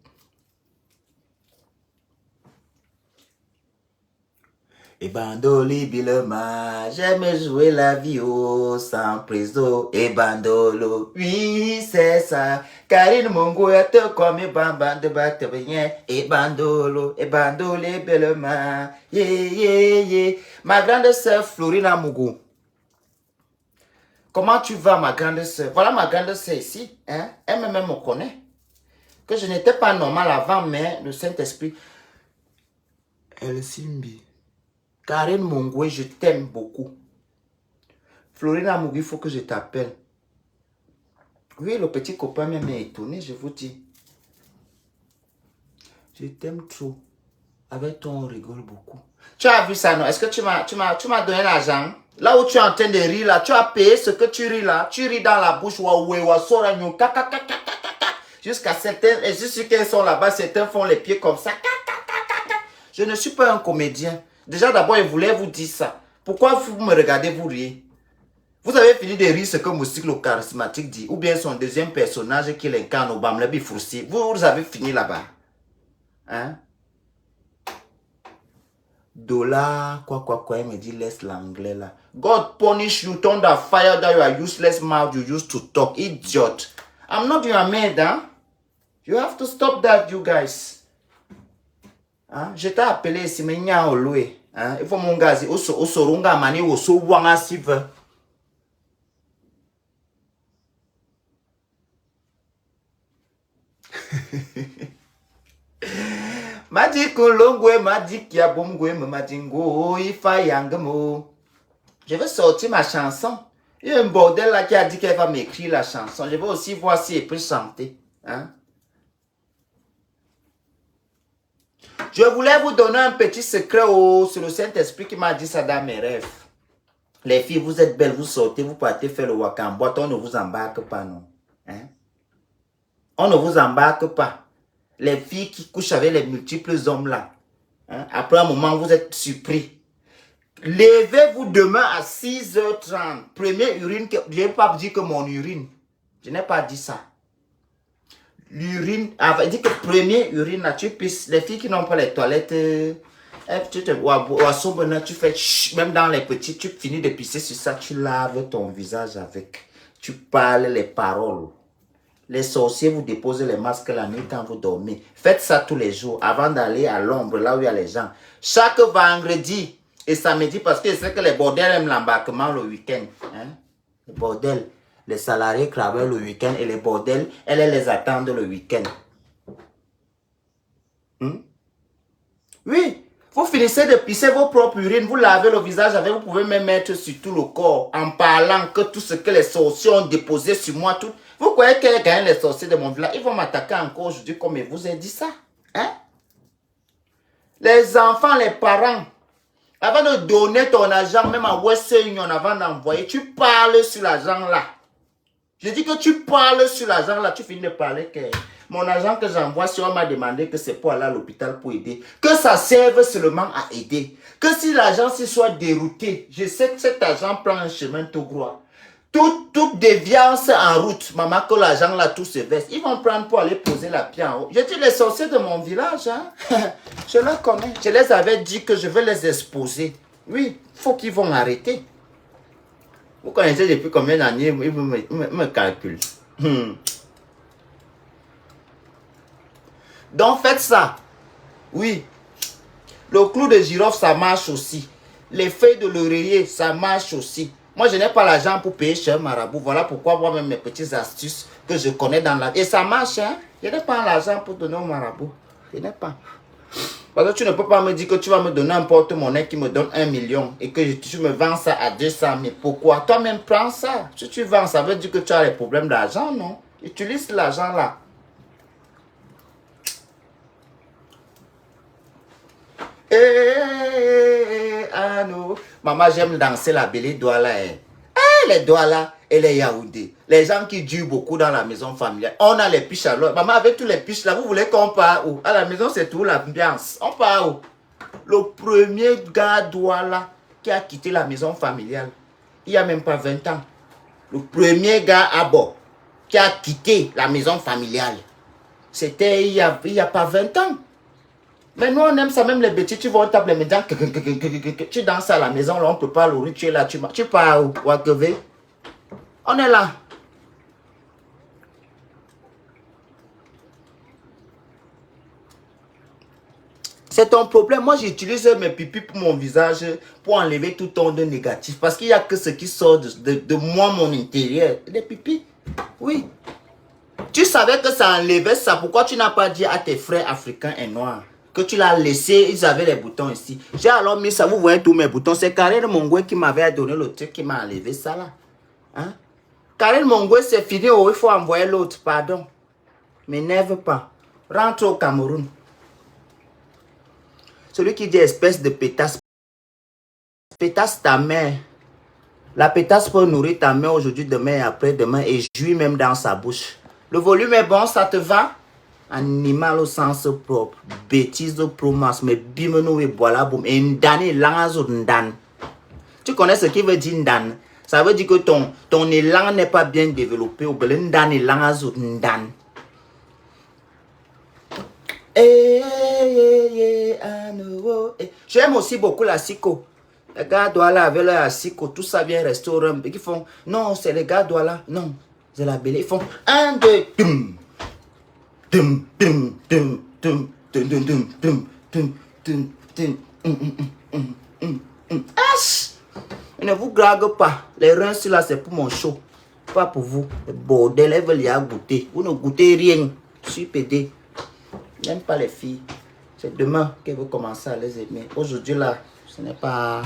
Et bandoli bilema, j'aime jouer la vie au sans prison. Et bandolo, oui c'est ça. Karine Mongo est comme bamba de batte bien. Et bandolo, et bandoli bilema, yeah. Ma grande sœur Florina Mougou. Comment tu vas ma grande sœur? Voilà ma grande sœur ici, hein? Elle-même me connaît. Que je n'étais pas normal avant, mais le Saint-Esprit. Elle Simbi. Karine Mongwe, je t'aime beaucoup. Florina Mougou, il faut que je t'appelle. Oui, le petit copain même est étonné, je vous dis. Je t'aime trop. Avec toi, on rigole beaucoup. Tu as vu ça, non? Est-ce que tu m'as donné l'argent? Là où tu es en train de rire, là, tu as payé ce que tu ris là. Tu ris dans la bouche, jusqu'à certains, et je suis qu'ils sont là-bas, certains font les pieds comme ça. Je ne suis pas un comédien. Déjà, d'abord, il voulait vous dire ça. Pourquoi vous me regardez, vous riez? Vous avez fini de rire ce que Moustique le charismatique dit, ou bien son deuxième personnage qui l'incarne, Obama le Bifoursi. Vous avez fini là-bas. Hein? Dollar, quoi, il me dit, laisse l'anglais là. God punish you, thunder fire that your useless mouth you used to talk, idiot. I'm not your maid, hein? You have to stop that, you guys. Hein? Je t'ai appelé ici, mais il y a un loué. Hein? Il faut mon gars, au sorunga mani, au souwanga sive. Madi kolongwe, madi kiabongwe, madingo, ifa yangamo. Je vais sortir ma chanson. Il y a un bordel là qui a dit qu'elle va m'écrire la chanson. Je vais aussi voir si elle peut chanter. Hein? Je voulais vous donner un petit secret. Oh, c'est le Saint-Esprit qui m'a dit ça dans mes rêves. Les filles, vous êtes belles, vous sortez, vous partez faire le waka en boîte, on ne vous embarque pas, non. Hein? On ne vous embarque pas. Les filles qui couchent avec les multiples hommes là. Hein? Après un moment, vous êtes surpris. Levez-vous demain à 6h30. Première urine, je n'ai pas dit que mon urine. Je n'ai pas dit ça. L'urine, il dit que première urine là, tu pisses. Les filles qui n'ont pas les toilettes, tu fais même dans les petits, tu finis de pisser sur ça, tu laves ton visage avec. Tu parles les paroles. Les sorciers vous déposent les masques la nuit quand vous dormez. Faites ça tous les jours avant d'aller à l'ombre, là où il y a les gens. Chaque vendredi et samedi, parce que je sais que les bordels aiment l'embarquement le week-end. Hein? Les bordels, les salariés travaillent le week-end et les bordels, elles les attendent le week-end. Oui, vous finissez de pisser vos propres urines, vous lavez le visage avec, vous pouvez même mettre sur tout le corps en parlant que tout ce que les sorciers ont déposé sur moi, tout. Vous croyez qu'elles gagnent les sorciers de mon village? Ils vont m'attaquer encore aujourd'hui comme je vous ai dit ça. Hein? Les enfants, les parents, avant de donner ton argent, même à Western Union, avant d'envoyer, tu parles sur l'argent là. Je dis que tu parles sur l'argent là, tu finis de parler que mon argent que j'envoie, si on m'a demandé que c'est pour aller à l'hôpital pour aider, que ça serve seulement à aider. Que si l'argent soit dérouté, je sais que cet argent prend un chemin tout droit. Toute déviance en route, maman, que l'argent là tout se verse. Ils vont prendre pour aller poser la pied en haut. Je dis les sorciers de mon village, hein? Je les connais. Je les avais dit que je vais les exposer. Oui, il faut qu'ils vont arrêter. Vous connaissez depuis combien d'années, ils me calculent. Donc faites ça. Oui. Le clou de girofle, ça marche aussi. Les feuilles de l'oreiller, ça marche aussi. Moi, je n'ai pas l'argent pour payer chez un marabout. Voilà pourquoi moi-même mes petites astuces que je connais dans la... Et ça marche, hein. Je n'ai pas l'argent pour donner au marabout. Je n'ai pas. Parce que tu ne peux pas me dire que tu vas me donner un porte-monnaie qui me donne 1 million et que tu me vends ça à 200 000. Pourquoi? Toi-même, prends ça. Si tu vends, ça veut dire que tu as des problèmes d'argent, non? Utilise l'argent là. Maman, j'aime danser la belle Douala. Les Douala et les Yaoundé. Les gens qui durent beaucoup dans la maison familiale. On a les piches alors. Maman, avec tous les piches là, vous voulez qu'on part où? À la maison, c'est tout l'ambiance. On part où? Le premier gars Douala qui a quitté la maison familiale, il n'y a même pas 20 ans. Le premier gars à bord qui a quitté la maison familiale, c'était il y a pas 20 ans. Mais nous, on aime ça, même les bêtises, tu vas au table, les médias, tu danses à la maison, là, on ne peut pas l'ouvrir, tu es là, tu pars où? Ouakeve. On est là. C'est ton problème. Moi, j'utilise mes pipis pour mon visage, pour enlever tout ton de négatif. Parce qu'il n'y a que ce qui sort de moi, mon intérieur. Les pipis. Oui. Tu savais que ça enlevait ça. Pourquoi tu n'as pas dit à tes frères africains et noirs que tu l'as laissé, ils avaient les boutons ici. J'ai alors mis ça, vous voyez tous mes boutons. C'est Karel Mongwe qui m'avait donné le truc qui m'a enlevé ça là. Hein? Karel Mongwe, c'est fini, oh, il faut envoyer l'autre, pardon. M'énerve pas. Rentre au Cameroun. Celui qui dit espèce de pétasse. Pétasse ta mère. La pétasse peut nourrir ta mère aujourd'hui, demain et après-demain et jouir même dans sa bouche. Le volume est bon, ça te va? Animal au sens propre, bêtise de promesse, mais bimeno et voilà boum. Et ndane langazo ndan. Tu connais ce qui veut dire ndan? Ça veut dire que ton élan n'est pas bien développé. Ou bien ndane langazo ndan. J'aime aussi beaucoup la siko. Les gars Douala avec leur siko, tout ça vient restaurant. Ils font, non, c'est les gars Douala. Non, c'est la belle. Ils font 1, 2, tum. Tum, tum, tum, tum, tum, tum, tum, tum, tum, tum, tum. Ne vous drague pas. Les reins là, c'est pour mon show. Pas pour vous. Le bordel, elles veulent y avoir goûter. Vous ne goûtez rien. Je suis pédé. J'aime pas les filles. C'est demain qu'elles vont commencer à les aimer. Aujourd'hui là, ce n'est pas...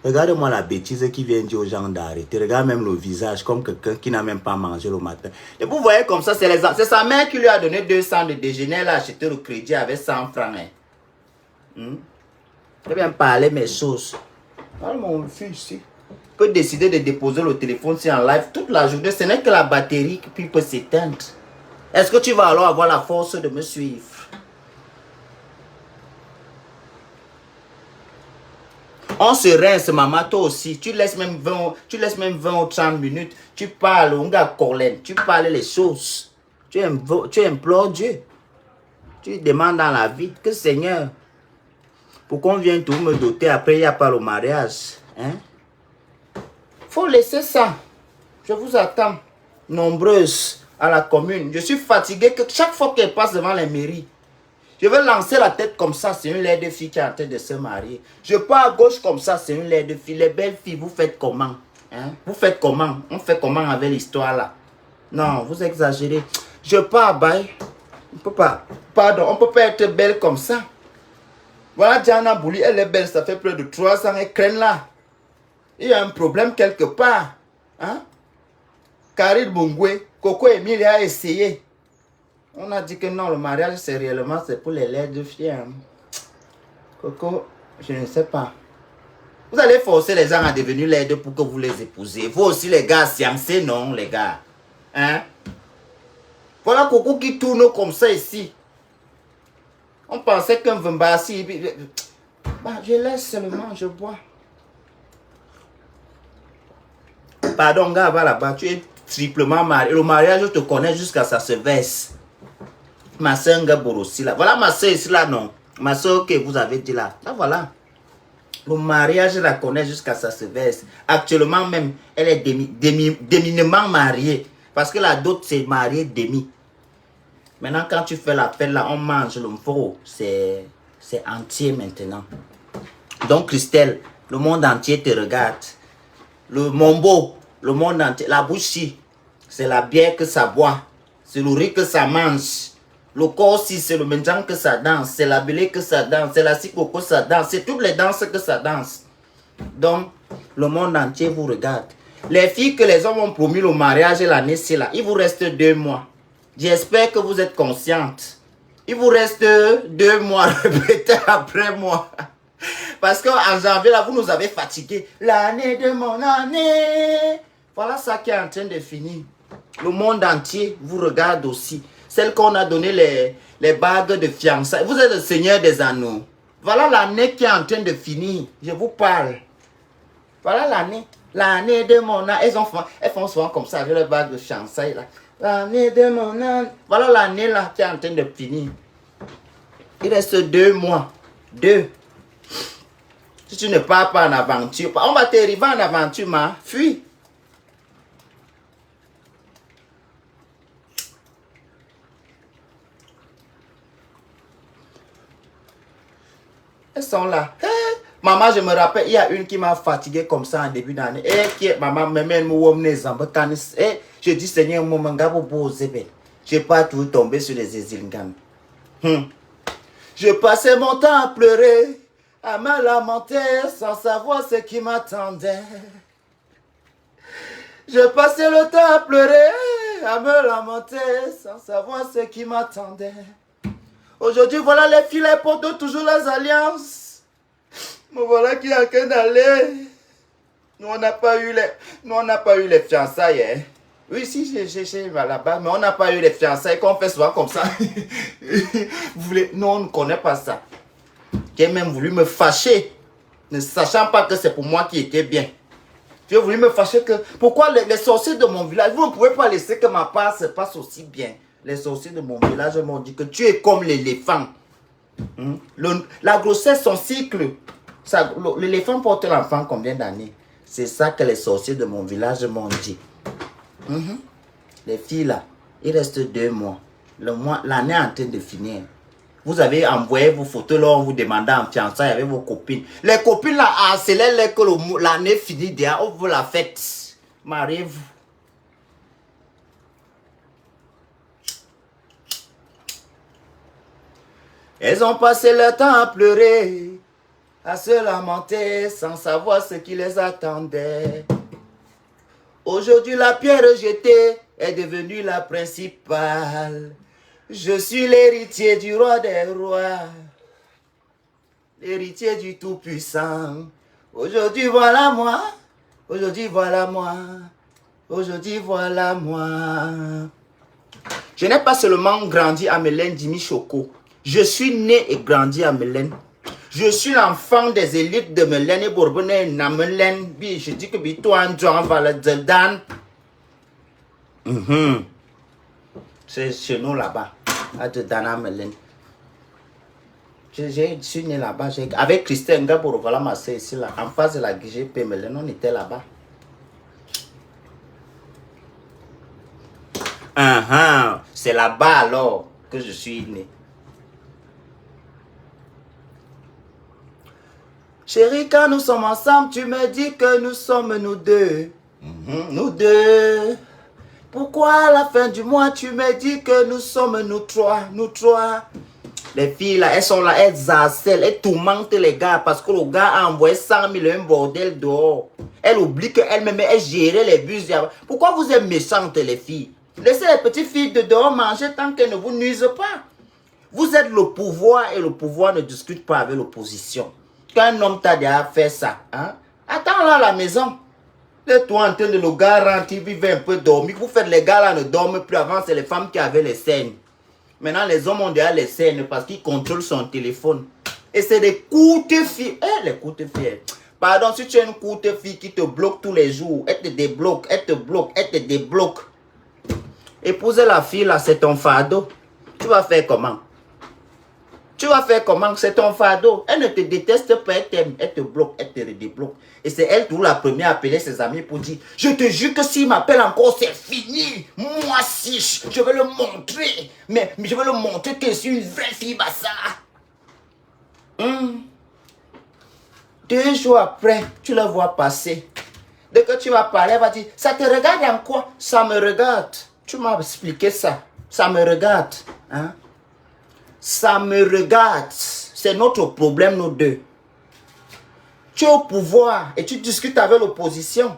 Regarde-moi la bêtise qui vient dire aux gens d'arrêter. Regarde même le visage comme quelqu'un qui n'a même pas mangé le matin. Et vous voyez comme ça, c'est sa mère qui lui a donné 200 de déjeuner. Elle a acheté le crédit avec 100 francs. Je viens parler mes choses. Voilà mon fils ici. Peut décider de déposer le téléphone sur en live toute la journée. Ce n'est que la batterie qui peut s'éteindre. Est-ce que tu vas alors avoir la force de me suivre? On se rince, maman, toi aussi. Tu laisses même 20 ou 30 minutes. Tu parles, on gars Corlène. Tu parles les choses. Tu implores Dieu. Tu demandes dans la vie que Seigneur, pourquoi on vient tout me doter après il n'y a pas le mariage? Hein? Faut laisser ça. Je vous attends. Nombreuses à la commune. Je suis fatigué que chaque fois qu'elle passe devant les mairies, je vais lancer la tête comme ça, c'est une laide de fille qui est en train de se marier. Je pars à gauche comme ça, c'est une laide de fille. Les belles filles, vous faites comment? Hein? Vous faites comment? On fait comment avec l'histoire là? Non, vous exagérez. Je pars à bail. On peut pas. Pardon, on peut pas être belle comme ça. Voilà, Diana Bouli, elle est belle, ça fait plus de 3 ans, elle craigne là. Il y a un problème quelque part. Hein? Karine Bungwe, Coco Emile a essayé. On a dit que non, le mariage, c'est réellement, c'est pour les laides de filles. Hein. Coco, je ne sais pas. Vous allez forcer les gens à devenir laides pour que vous les épousez. Vous aussi, les gars, sciancés, non, les gars. Hein? Voilà Coco qui tourne comme ça ici. On pensait qu'un Vembassi... Bah, je laisse seulement, je bois. Pardon, gars, va là-bas, tu es triplement marié. Le mariage, je te connais jusqu'à ça se verse. Ma soeur Ngaborossi là. Voilà ma soeur ici là, non. Ma soeur que vous avez dit là. Là, voilà. Le mariage, je la connais jusqu'à ça se verse. Actuellement même, elle est déminement mariée. Parce que la dot, c'est mariée demi. Maintenant, quand tu fais l'appel là, on mange le mforo. C'est entier maintenant. Donc, Christelle, le monde entier te regarde. Le mombo, le monde entier. La bouchie, c'est la bière que ça boit. C'est le riz que ça mange. Le corps aussi, c'est le mendiant que ça danse. C'est la belée que ça danse. C'est la sikoko que ça danse. C'est toutes les danses que ça danse. Donc, le monde entier vous regarde. Les filles que les hommes ont promis le mariage l'année, c'est là. Il vous reste 2 mois. J'espère que vous êtes consciente. Il vous reste 2 mois. Répétez après moi. Parce qu'en janvier, là, vous nous avez fatigués. L'année de mon année. Voilà ça qui est en train de finir. Le monde entier vous regarde aussi. Celle qu'on a donné les bagues de fiançailles. Vous êtes le Seigneur des anneaux. Voilà l'année qui est en train de finir. Je vous parle. Voilà l'année. L'année de mon an. Elles font souvent comme ça avec les bagues de fiançailles. L'année de mon an. Voilà l'année là qui est en train de finir. Il reste 2 mois. 2. Si tu ne pars pas en aventure, on va t'arriver en aventure, ma. Fuis. Elles sont là. Hey, maman, je me rappelle, il y a une qui m'a fatigué comme ça en début d'année. Et qui est maman, je dis, Seigneur, je n'ai pas tout tombé sur les Ezilingam. Je passais mon temps à pleurer, à me lamenter sans savoir ce qui m'attendait. Je passais le temps à pleurer, à me lamenter sans savoir ce qui m'attendait. Aujourd'hui, voilà les filles, les poteaux, toujours les alliances. Mais voilà qui est en train d'aller. Nous, on n'a pas eu les fiançailles. Hein. Oui, si, j'ai là-bas, mais on n'a pas eu les fiançailles qu'on fait souvent comme ça. Vous voulez... Non, on ne connaît pas ça. J'ai même voulu me fâcher, ne sachant pas que c'est pour moi qui était bien. J'ai voulu me fâcher que... Pourquoi les sorciers de mon village, vous ne pouvez pas laisser que ma part se passe aussi bien. Les sorciers de mon village m'ont dit que tu es comme l'éléphant. La grossesse, son cycle. L'éléphant porte l'enfant combien d'années? C'est ça que les sorciers de mon village m'ont dit. Les filles là, il reste 2 mois. L'année est en train de finir. Vous avez envoyé vos photos là, on vous demandait en fiançailles avec vos copines. Les copines là, harcelaient que l'année finit déjà, on vous la fête. Mariez-vous. Elles ont passé leur temps à pleurer, à se lamenter sans savoir ce qui les attendait. Aujourd'hui, la pierre jetée est devenue la principale. Je suis l'héritier du roi des rois, l'héritier du Tout-Puissant. Aujourd'hui, voilà moi. Aujourd'hui, voilà moi. Aujourd'hui, voilà moi. Je n'ai pas seulement grandi à Mélène Dimi Choco. Je suis né et grandi à Mélène. Je suis l'enfant des élites de Mélène et Bourbonnais, Namelen. Je dis que toi, John Valadan. C'est chez nous là-bas, à Dana Mélène. Je suis né là-bas. Avec Christine Gaboro, voilà ma soeur ici, là, en face de la GGP Mélène, on était là-bas. C'est là-bas alors que je suis né. Chérie, quand nous sommes ensemble, tu me dis que nous sommes nous deux. Nous deux. Pourquoi à la fin du mois, tu me dis que nous sommes nous trois, nous trois. Les filles là, elles sont là, elles harcèlent, elles tourmentent les gars parce que le gars a envoyé 100 000 un bordel dehors. Elle oublie qu'elle-même, elle gérait les bus. Pourquoi vous êtes méchantes les filles? Laissez les petites filles de dehors manger tant qu'elles ne vous nuisent pas. Vous êtes le pouvoir et le pouvoir ne discute pas avec l'opposition. Quand un homme t'a déjà fait ça, hein? Attends-là à la maison. Et toi en train de le gars rentre, il vivait un peu dormir. Vous faites les gars là ne dorment plus. Avant, c'est les femmes qui avaient les scènes. Maintenant, les hommes ont déjà les scènes parce qu'ils contrôlent son téléphone. Et c'est des courtes filles. Les courtes filles. Pardon, si tu es une courte fille qui te bloque tous les jours, elle te débloque, elle te bloque, elle te débloque. Épouser la fille là, c'est ton fardeau. Tu vas faire comment? Tu vas faire comment? C'est ton fardeau. Elle ne te déteste pas, elle t'aime, elle te bloque, elle te redébloque. Et c'est elle tout la première à appeler ses amis pour dire, je te jure que s'il m'appelle encore, c'est fini. Moi si, je vais le montrer. Mais je vais le montrer que je suis une vraie fille bassa. 2 jours après, tu la vois passer. Dès que tu vas parler, elle va dire, ça te regarde en quoi? Ça me regarde. Tu m'as expliqué ça. Ça me regarde. Hein? Ça me regarde. C'est notre problème, nous deux. Tu es au pouvoir et tu discutes avec l'opposition.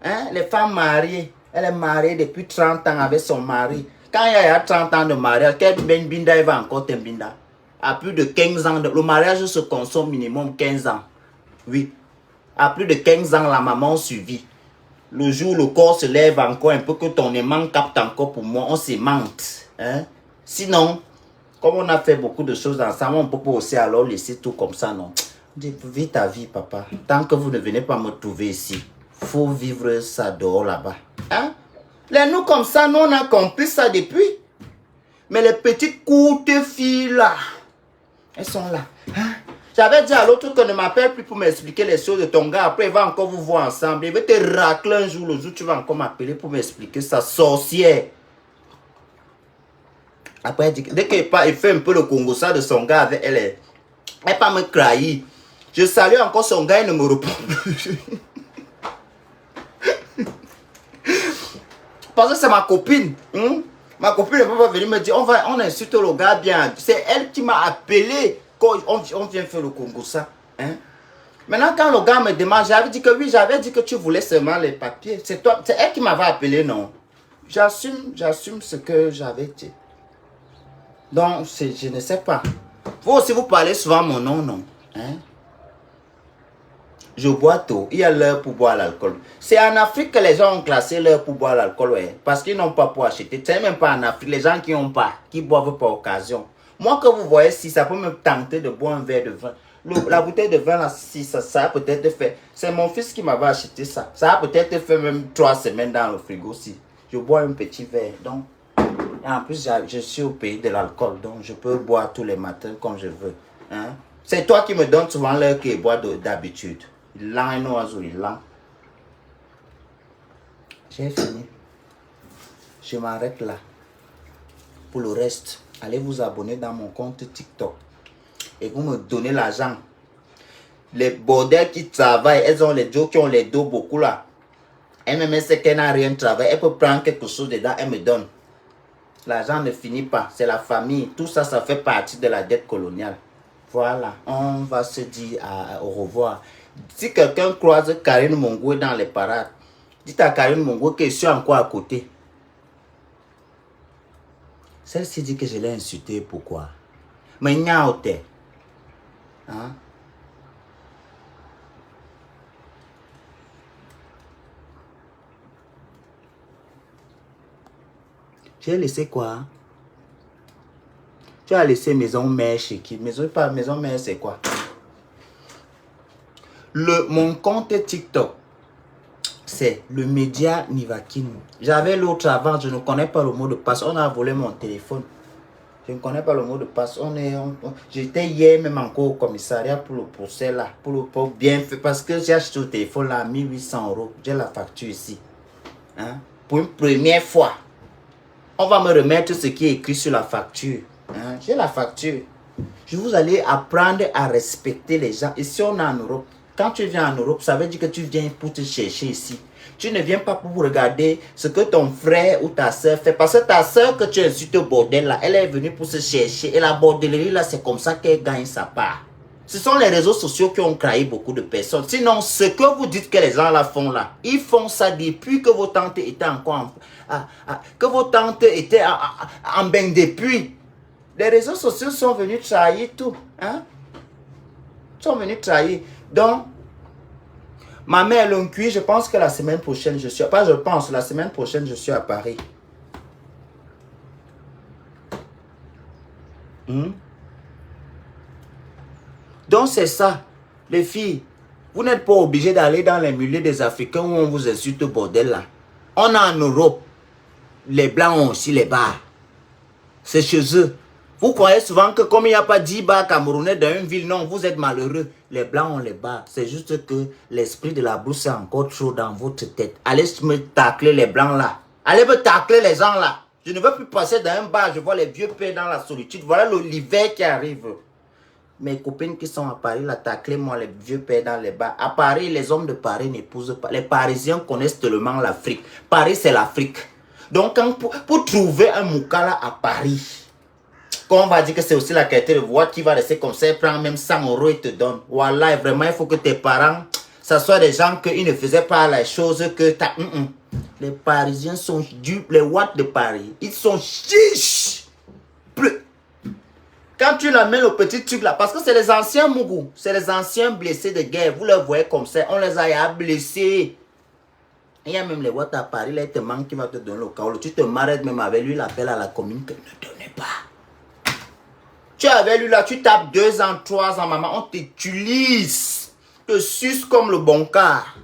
Hein? Les femmes mariées, elle est mariée depuis 30 ans avec son mari. Quand il y a 30 ans de mariage, quel ben binda, il va encore te binda. À plus de 15 ans, le mariage se consomme minimum 15 ans. Oui. À plus de 15 ans, la maman suivit. Le jour où le corps se lève encore un peu, que ton aimant capte encore pour moi, on s'aimante. Hein? Sinon, comme on a fait beaucoup de choses ensemble, on ne peut pas aussi alors laisser tout comme ça, non? Vis ta vie, papa. Tant que vous ne venez pas me trouver ici, il faut vivre ça dehors là-bas. Hein? Les nous comme ça, nous on a compris ça depuis. Mais les petites courtes filles là, elles sont là. Hein? J'avais dit à l'autre que ne m'appelle plus pour m'expliquer les choses de ton gars. Après, il va encore vous voir ensemble. Il va te racler un jour, le jour tu vas encore m'appeler pour m'expliquer ça. Sorcière. Après, dès qu'il fait un peu le Congo ça de son gars avec elle, elle pas me trahir. Je salue encore son gars, il ne me répond plus. Parce que c'est ma copine. Ma copine ne peut pas venir me dire, on insulte le gars bien. C'est elle qui m'a appelé quand on vient faire le Congo ça. Hein? Maintenant, quand le gars me demande, j'avais dit que oui, j'avais dit que tu voulais seulement les papiers. C'est elle qui m'avait appelé, non? J'assume ce que j'avais dit. Donc, je ne sais pas. Vous aussi, vous parlez souvent mon nom, non? Hein? Je bois tôt. Il y a l'heure pour boire l'alcool. C'est en Afrique que les gens ont classé l'heure pour boire l'alcool, ouais. Parce qu'ils n'ont pas pour acheter. C'est même pas en Afrique. Les gens qui n'ont pas, qui boivent par occasion. Moi, que vous voyez, si ça peut me tenter de boire un verre de vin. La bouteille de vin, là, si ça a peut-être fait. C'est mon fils qui m'avait acheté ça. Ça a peut-être fait même 3 semaines dans le frigo aussi. Je bois un petit verre. Donc, et en plus, je suis au pays de l'alcool. Donc, je peux boire tous les matins comme je veux. Hein? C'est toi qui me donnes souvent l'heure qui boit d'habitude. Il lent un oiseau, il lent. J'ai fini. Je m'arrête là. Pour le reste, allez vous abonner dans mon compte TikTok. Et vous me donnez l'argent. Les bordels qui travaillent, elles ont les dos qui ont les dos beaucoup là. Elle me met ce qu'elle n'a rien travaillé. Elle peut prendre quelque chose dedans, elle me donne. L'argent ne finit pas. C'est la famille. Tout ça, ça fait partie de la dette coloniale. Voilà, on va se dire au revoir. Si quelqu'un croise Karine Mongwe dans les parades, dites à Karine Mongwe que je suis encore à côté. Celle-ci dit que je l'ai insulté, pourquoi? Mais il y a autre. Hein? J'ai laissé quoi? Tu as laissé maison mère chez qui? Maison mère, c'est quoi? Mon compte TikTok, c'est le média Nivakin. J'avais l'autre avant, je ne connais pas le mot de passe. On a volé mon téléphone. Je ne connais pas le mot de passe. J'étais hier même encore au commissariat pour le procès là. Pour bien faire. Parce que j'ai acheté le téléphone là à 1800 €. J'ai la facture ici. Hein? Pour une première fois. On va me remettre ce qui est écrit sur la facture. Hein? J'ai la facture. Je vous allez apprendre à respecter les gens. Ici, on est en Europe. Quand tu viens en Europe, ça veut dire que tu viens pour te chercher ici. Tu ne viens pas pour regarder ce que ton frère ou ta soeur fait. Parce que ta soeur que tu insultes au bordel là, elle est venue pour se chercher. Et la bordellerie là, c'est comme ça qu'elle gagne sa part. Ce sont les réseaux sociaux qui ont trahi beaucoup de personnes. Sinon, ce que vous dites que les gens là font là, ils font ça depuis que vos tantes étaient encore que vos tantes étaient en bain depuis. Les réseaux sociaux sont venus trahir tout. Hein? Sont venus trahir. Donc, ma mère l'oncuit, je pense que la semaine prochaine, je suis... Pas je pense, la semaine prochaine, je suis à Paris. Donc, c'est ça. Les filles, vous n'êtes pas obligés d'aller dans les milieux des Africains où on vous insulte au bordel là. On est en Europe. Les Blancs ont aussi les bars. C'est chez eux. Vous croyez souvent que comme il n'y a pas 10 bars camerounais dans une ville, non, vous êtes malheureux. Les Blancs ont les bars. C'est juste que l'esprit de la brousse est encore trop dans votre tête. Allez me tacler les Blancs là. Allez me tacler les gens là. Je ne veux plus passer dans un bar, je vois les vieux pères dans la solitude. Voilà l'hiver qui arrive. Mes copines qui sont à Paris, là, taclez-moi les vieux pères dans les bars. À Paris, les hommes de Paris n'épousent pas. Les Parisiens connaissent tellement l'Afrique. Paris, c'est l'Afrique. Donc, pour trouver un moukala à Paris, quand on va dire que c'est aussi la qualité de voix qui va rester comme ça, il prend même 100 € et te donne. Voilà, vraiment, il faut que tes parents, ça soit des gens qui ne faisaient pas les choses que tu as. Les Parisiens sont dupes, les watts de Paris, ils sont chiches. Quand tu l'amènes au petit truc là, parce que c'est les anciens Mougou, c'est les anciens blessés de guerre, vous les voyez comme ça, on les a blessés. Il y a même les watts à Paris, là, il te manque qui va te donner le cas. Tu te marres même avec lui, l'appel à la commune que ne donnez pas. Tu es avec lui là, tu tapes 2 ans, 3 ans, maman, on t'utilise, te suce comme le bon quart.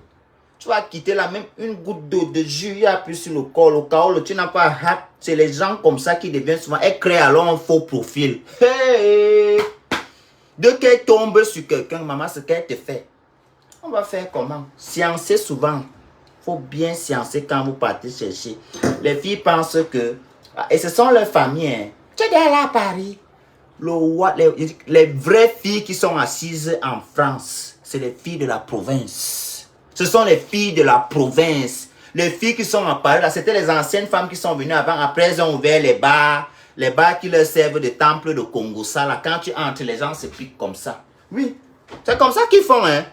Tu vas quitter là, même une goutte d'eau de jus, il y a plus sur le corps, au cas où tu n'as pas hâte. C'est les gens comme ça qui deviennent souvent, elles créent alors un faux profil. Hey! Dès qu'elle tombe sur quelqu'un, maman, ce qu'elle te fait, on va faire comment? Sciencer souvent. Il faut bien sciencer quand vous partez chercher. Les filles pensent que, et ce sont leurs familles, hein. Tu es là à Paris. Les vraies filles qui sont assises en France, c'est les filles de la province. Ce sont les filles de la province. Les filles qui sont à Paris, là, c'était les anciennes femmes qui sont venues avant. Après, elles ont ouvert les bars qui leur servent de temple de Congo. Ça, là, quand tu entres, les gens se piquent comme ça. Oui, c'est comme ça qu'ils font, hein.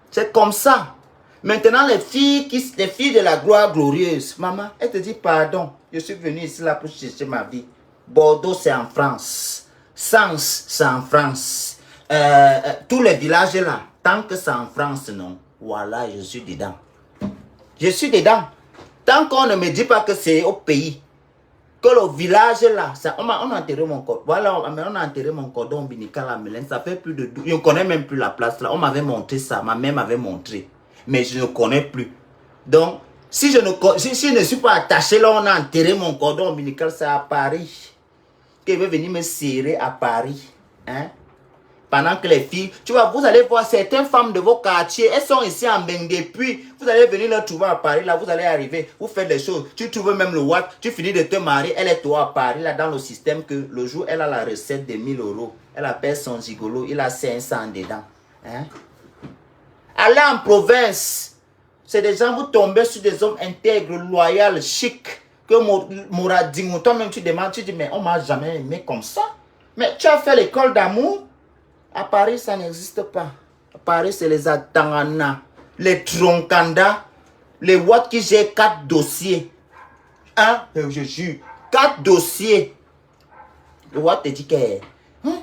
C'est comme ça. Maintenant, les filles de la gloire glorieuse, maman, elle te dit pardon. Je suis venue ici là pour chercher ma vie. Bordeaux, c'est en France. Sens, c'est en France. Tous les villages là, tant que c'est en France, non. Voilà, je suis dedans. Je suis dedans. Tant qu'on ne me dit pas que c'est au pays, que le village là, ça, on a enterré mon cordon. Voilà, on a enterré mon cordon ombilical à Mélène. Ça fait plus de 12. Je ne connais même plus la place là. On m'avait montré ça. Ma mère m'avait montré. Mais je ne connais plus. Donc, si je ne suis pas attaché là, on a enterré mon cordon ombilical, c'est à Paris. Qu'il veut venir me serrer à Paris. Hein? Pendant que les filles, tu vois, vous allez voir certaines femmes de vos quartiers, elles sont ici en bain depuis. Vous allez venir leur trouver à Paris, là, vous allez arriver, vous faites des choses. Tu trouves même le watt, tu finis de te marier, elle est toi à Paris, là, dans le système que le jour, elle a la recette de 1000 €. Elle appelle son gigolo, il a 500 dedans. Hein? Allez en province, c'est des gens, vous tombez sur des hommes intègres, loyaux, chics, que Mouradingo, toi-même tu demandes, tu dis, mais on m'a jamais aimé comme ça. Mais tu as fait l'école d'amour? À Paris, ça n'existe pas. À Paris, c'est les Atangana, les Tronkanda, les Wat qui gèrent 4 dossiers. Hein? Je jure, 4 dossiers. Le Wat te dit que... Hein?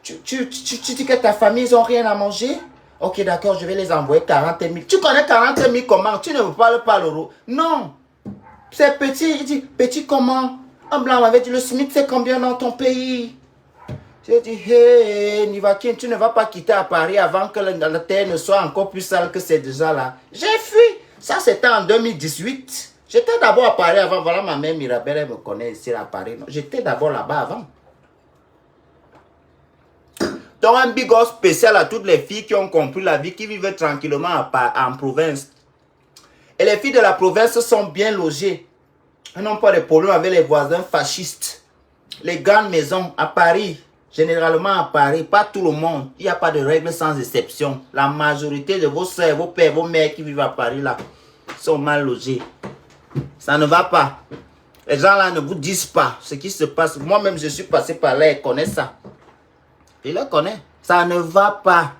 Tu dis que ta famille, ils n'ont rien à manger? Ok, d'accord, je vais les envoyer 40 000. Tu connais 40 000 comment? Tu ne parles pas l'euro. Non. C'est petit. Il dit, petit comment? Un blanc m'avait dit, le SMIC, c'est combien dans ton pays? J'ai dit, hey, Nivakin, tu ne vas pas quitter à Paris avant que la terre ne soit encore plus sale que c'est déjà là. J'ai fui. Ça, c'était en 2018. J'étais d'abord à Paris avant. Voilà, ma mère Mirabelle, elle me connaît ici à Paris. J'étais d'abord là-bas avant. Donc, un big up spécial à toutes les filles qui ont compris la vie, qui vivent tranquillement en province. Et les filles de la province sont bien logées. Elles n'ont pas de problème avec les voisins fascistes. Les grandes maisons à Paris, généralement à Paris, pas tout le monde. Il n'y a pas de règle sans exception. La majorité de vos soeurs, vos pères, vos mères qui vivent à Paris là, sont mal logés. Ça ne va pas. Les gens là ne vous disent pas ce qui se passe. Moi-même, je suis passé par là et connais ça. Je le connais. Ça ne va pas.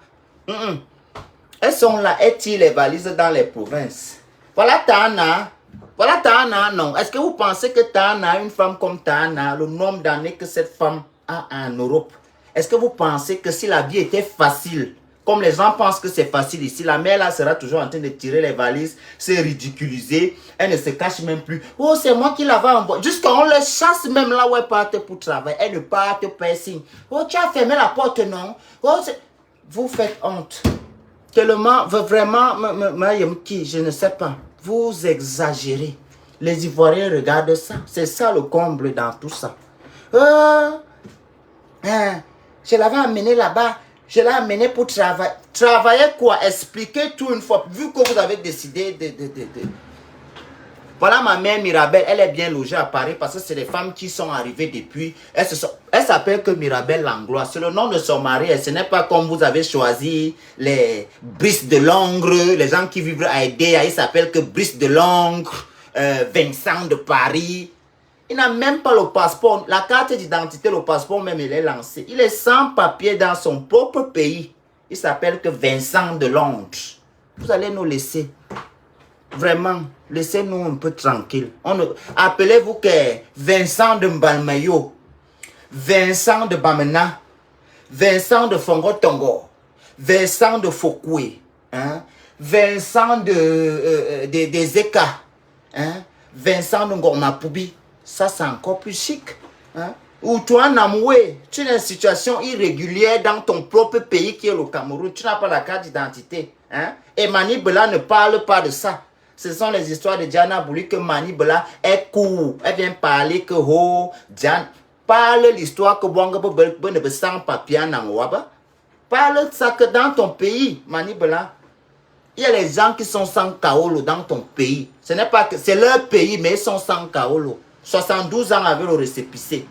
Elles sont là, elles tirent les valises dans les provinces. Voilà Tana. Voilà Tana, non. Est-ce que vous pensez que Tana, une femme comme Tana, le nombre d'années que cette femme a en Europe, est-ce que vous pensez que si la vie était facile, comme les gens pensent que c'est facile ici, la mère là sera toujours en train de tirer les valises, se ridiculiser, elle ne se cache même plus. Oh, c'est moi qui l'avais envoyé. Jusqu'à on les chasse même là où elle partent pour travailler. Elle ne parte pas signe. Oh, tu as fermé la porte, non? Oh, vous faites honte. Tellement, vraiment, je ne sais pas. Vous exagérez. Les Ivoiriens regardent ça. C'est ça le comble dans tout ça. Je l'avais amené là-bas. Je l'ai amené pour travailler. Travailler quoi? Expliquer tout une fois. Vu que vous avez décidé de... Voilà ma mère Mirabelle. Elle est bien logée à Paris parce que c'est des femmes qui sont arrivées depuis. Elle s'appelle que Mirabelle Langlois. C'est le nom de son mari. Et ce n'est pas comme vous avez choisi les Brice de Longres. Les gens qui vivent à Edea. Ils s'appellent que Brice de Longres. Vincent de Paris. Il n'a même pas le passeport. La carte d'identité, le passeport même, il est lancé. Il est sans papier dans son propre pays. Il s'appelle que Vincent de Londres. Vous allez nous laisser. Vraiment, laissez-nous un peu tranquille. Appelez-vous que Vincent de Mbalmayo, Vincent de Bamena, Vincent de Fongo-Tongo, Vincent de Fokoué, hein? Vincent de Zeka, hein? Vincent de Ngormapoubi. Ça, c'est encore plus chic. Hein? Ou toi, Namoué, tu es dans une situation irrégulière dans ton propre pays qui est le Cameroun. Tu n'as pas la carte d'identité. Hein? Et Mani Bela ne parle pas de ça. Ce sont les histoires de Diana Bouli que Mani Bela est cool. Elle vient parler que Diana parle l'histoire que Wanga ne sans papier en Waba. Parle de ça que dans ton pays, Mani Bela. Il y a les gens qui sont sans kaolo dans ton pays. Ce n'est pas que c'est leur pays, mais ils sont sans kaolo. 72 ans avec le récépissé.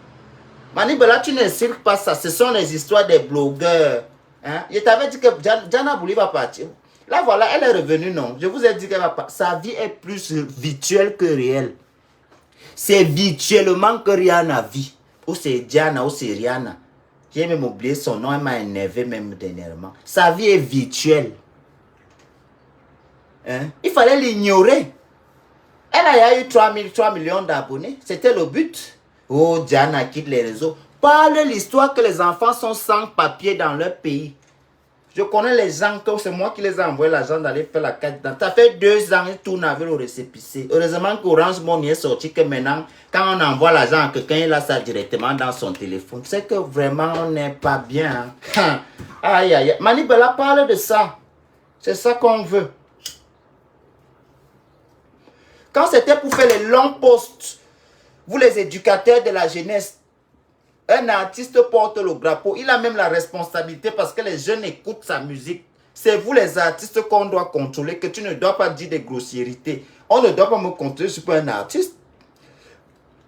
Mani Bela, tu ne sais pas ça. Ce sont les histoires des blogueurs. Hein? Je t'avais dit que Diana Bouli va partir. Là, voilà, elle est revenue, non. Je vous ai dit qu'elle va partir. Sa vie est plus virtuelle que réelle. C'est virtuellement que Rihanna vit. Ou c'est Diana, ou c'est Rihanna. J'ai même oublié son nom, elle m'a énervé même dernièrement. Sa vie est virtuelle. Hein? Il fallait l'ignorer. Elle a eu 3 millions d'abonnés. C'était le but. Oh, Diana quitte les réseaux. Parle l'histoire que les enfants sont sans papier dans leur pays. Je connais les gens, c'est moi qui les ai envoyé l'argent d'aller faire la carte d'identité. Ça fait 2 ans, ils tournent avec le récépissé. Heureusement qu'Orange Money est sorti que maintenant, quand on envoie l'argent à quelqu'un, il a ça directement dans son téléphone. C'est que vraiment, on n'est pas bien. Hein? Aïe, aïe, aïe. Mani Bela parle de ça. C'est ça qu'on veut. Quand c'était pour faire les longs posts, vous les éducateurs de la jeunesse, un artiste porte le drapeau. Il a même la responsabilité parce que les jeunes écoutent sa musique. C'est vous les artistes qu'on doit contrôler, que tu ne dois pas dire des grossièretés. On ne doit pas me contrôler, je suis pas un artiste.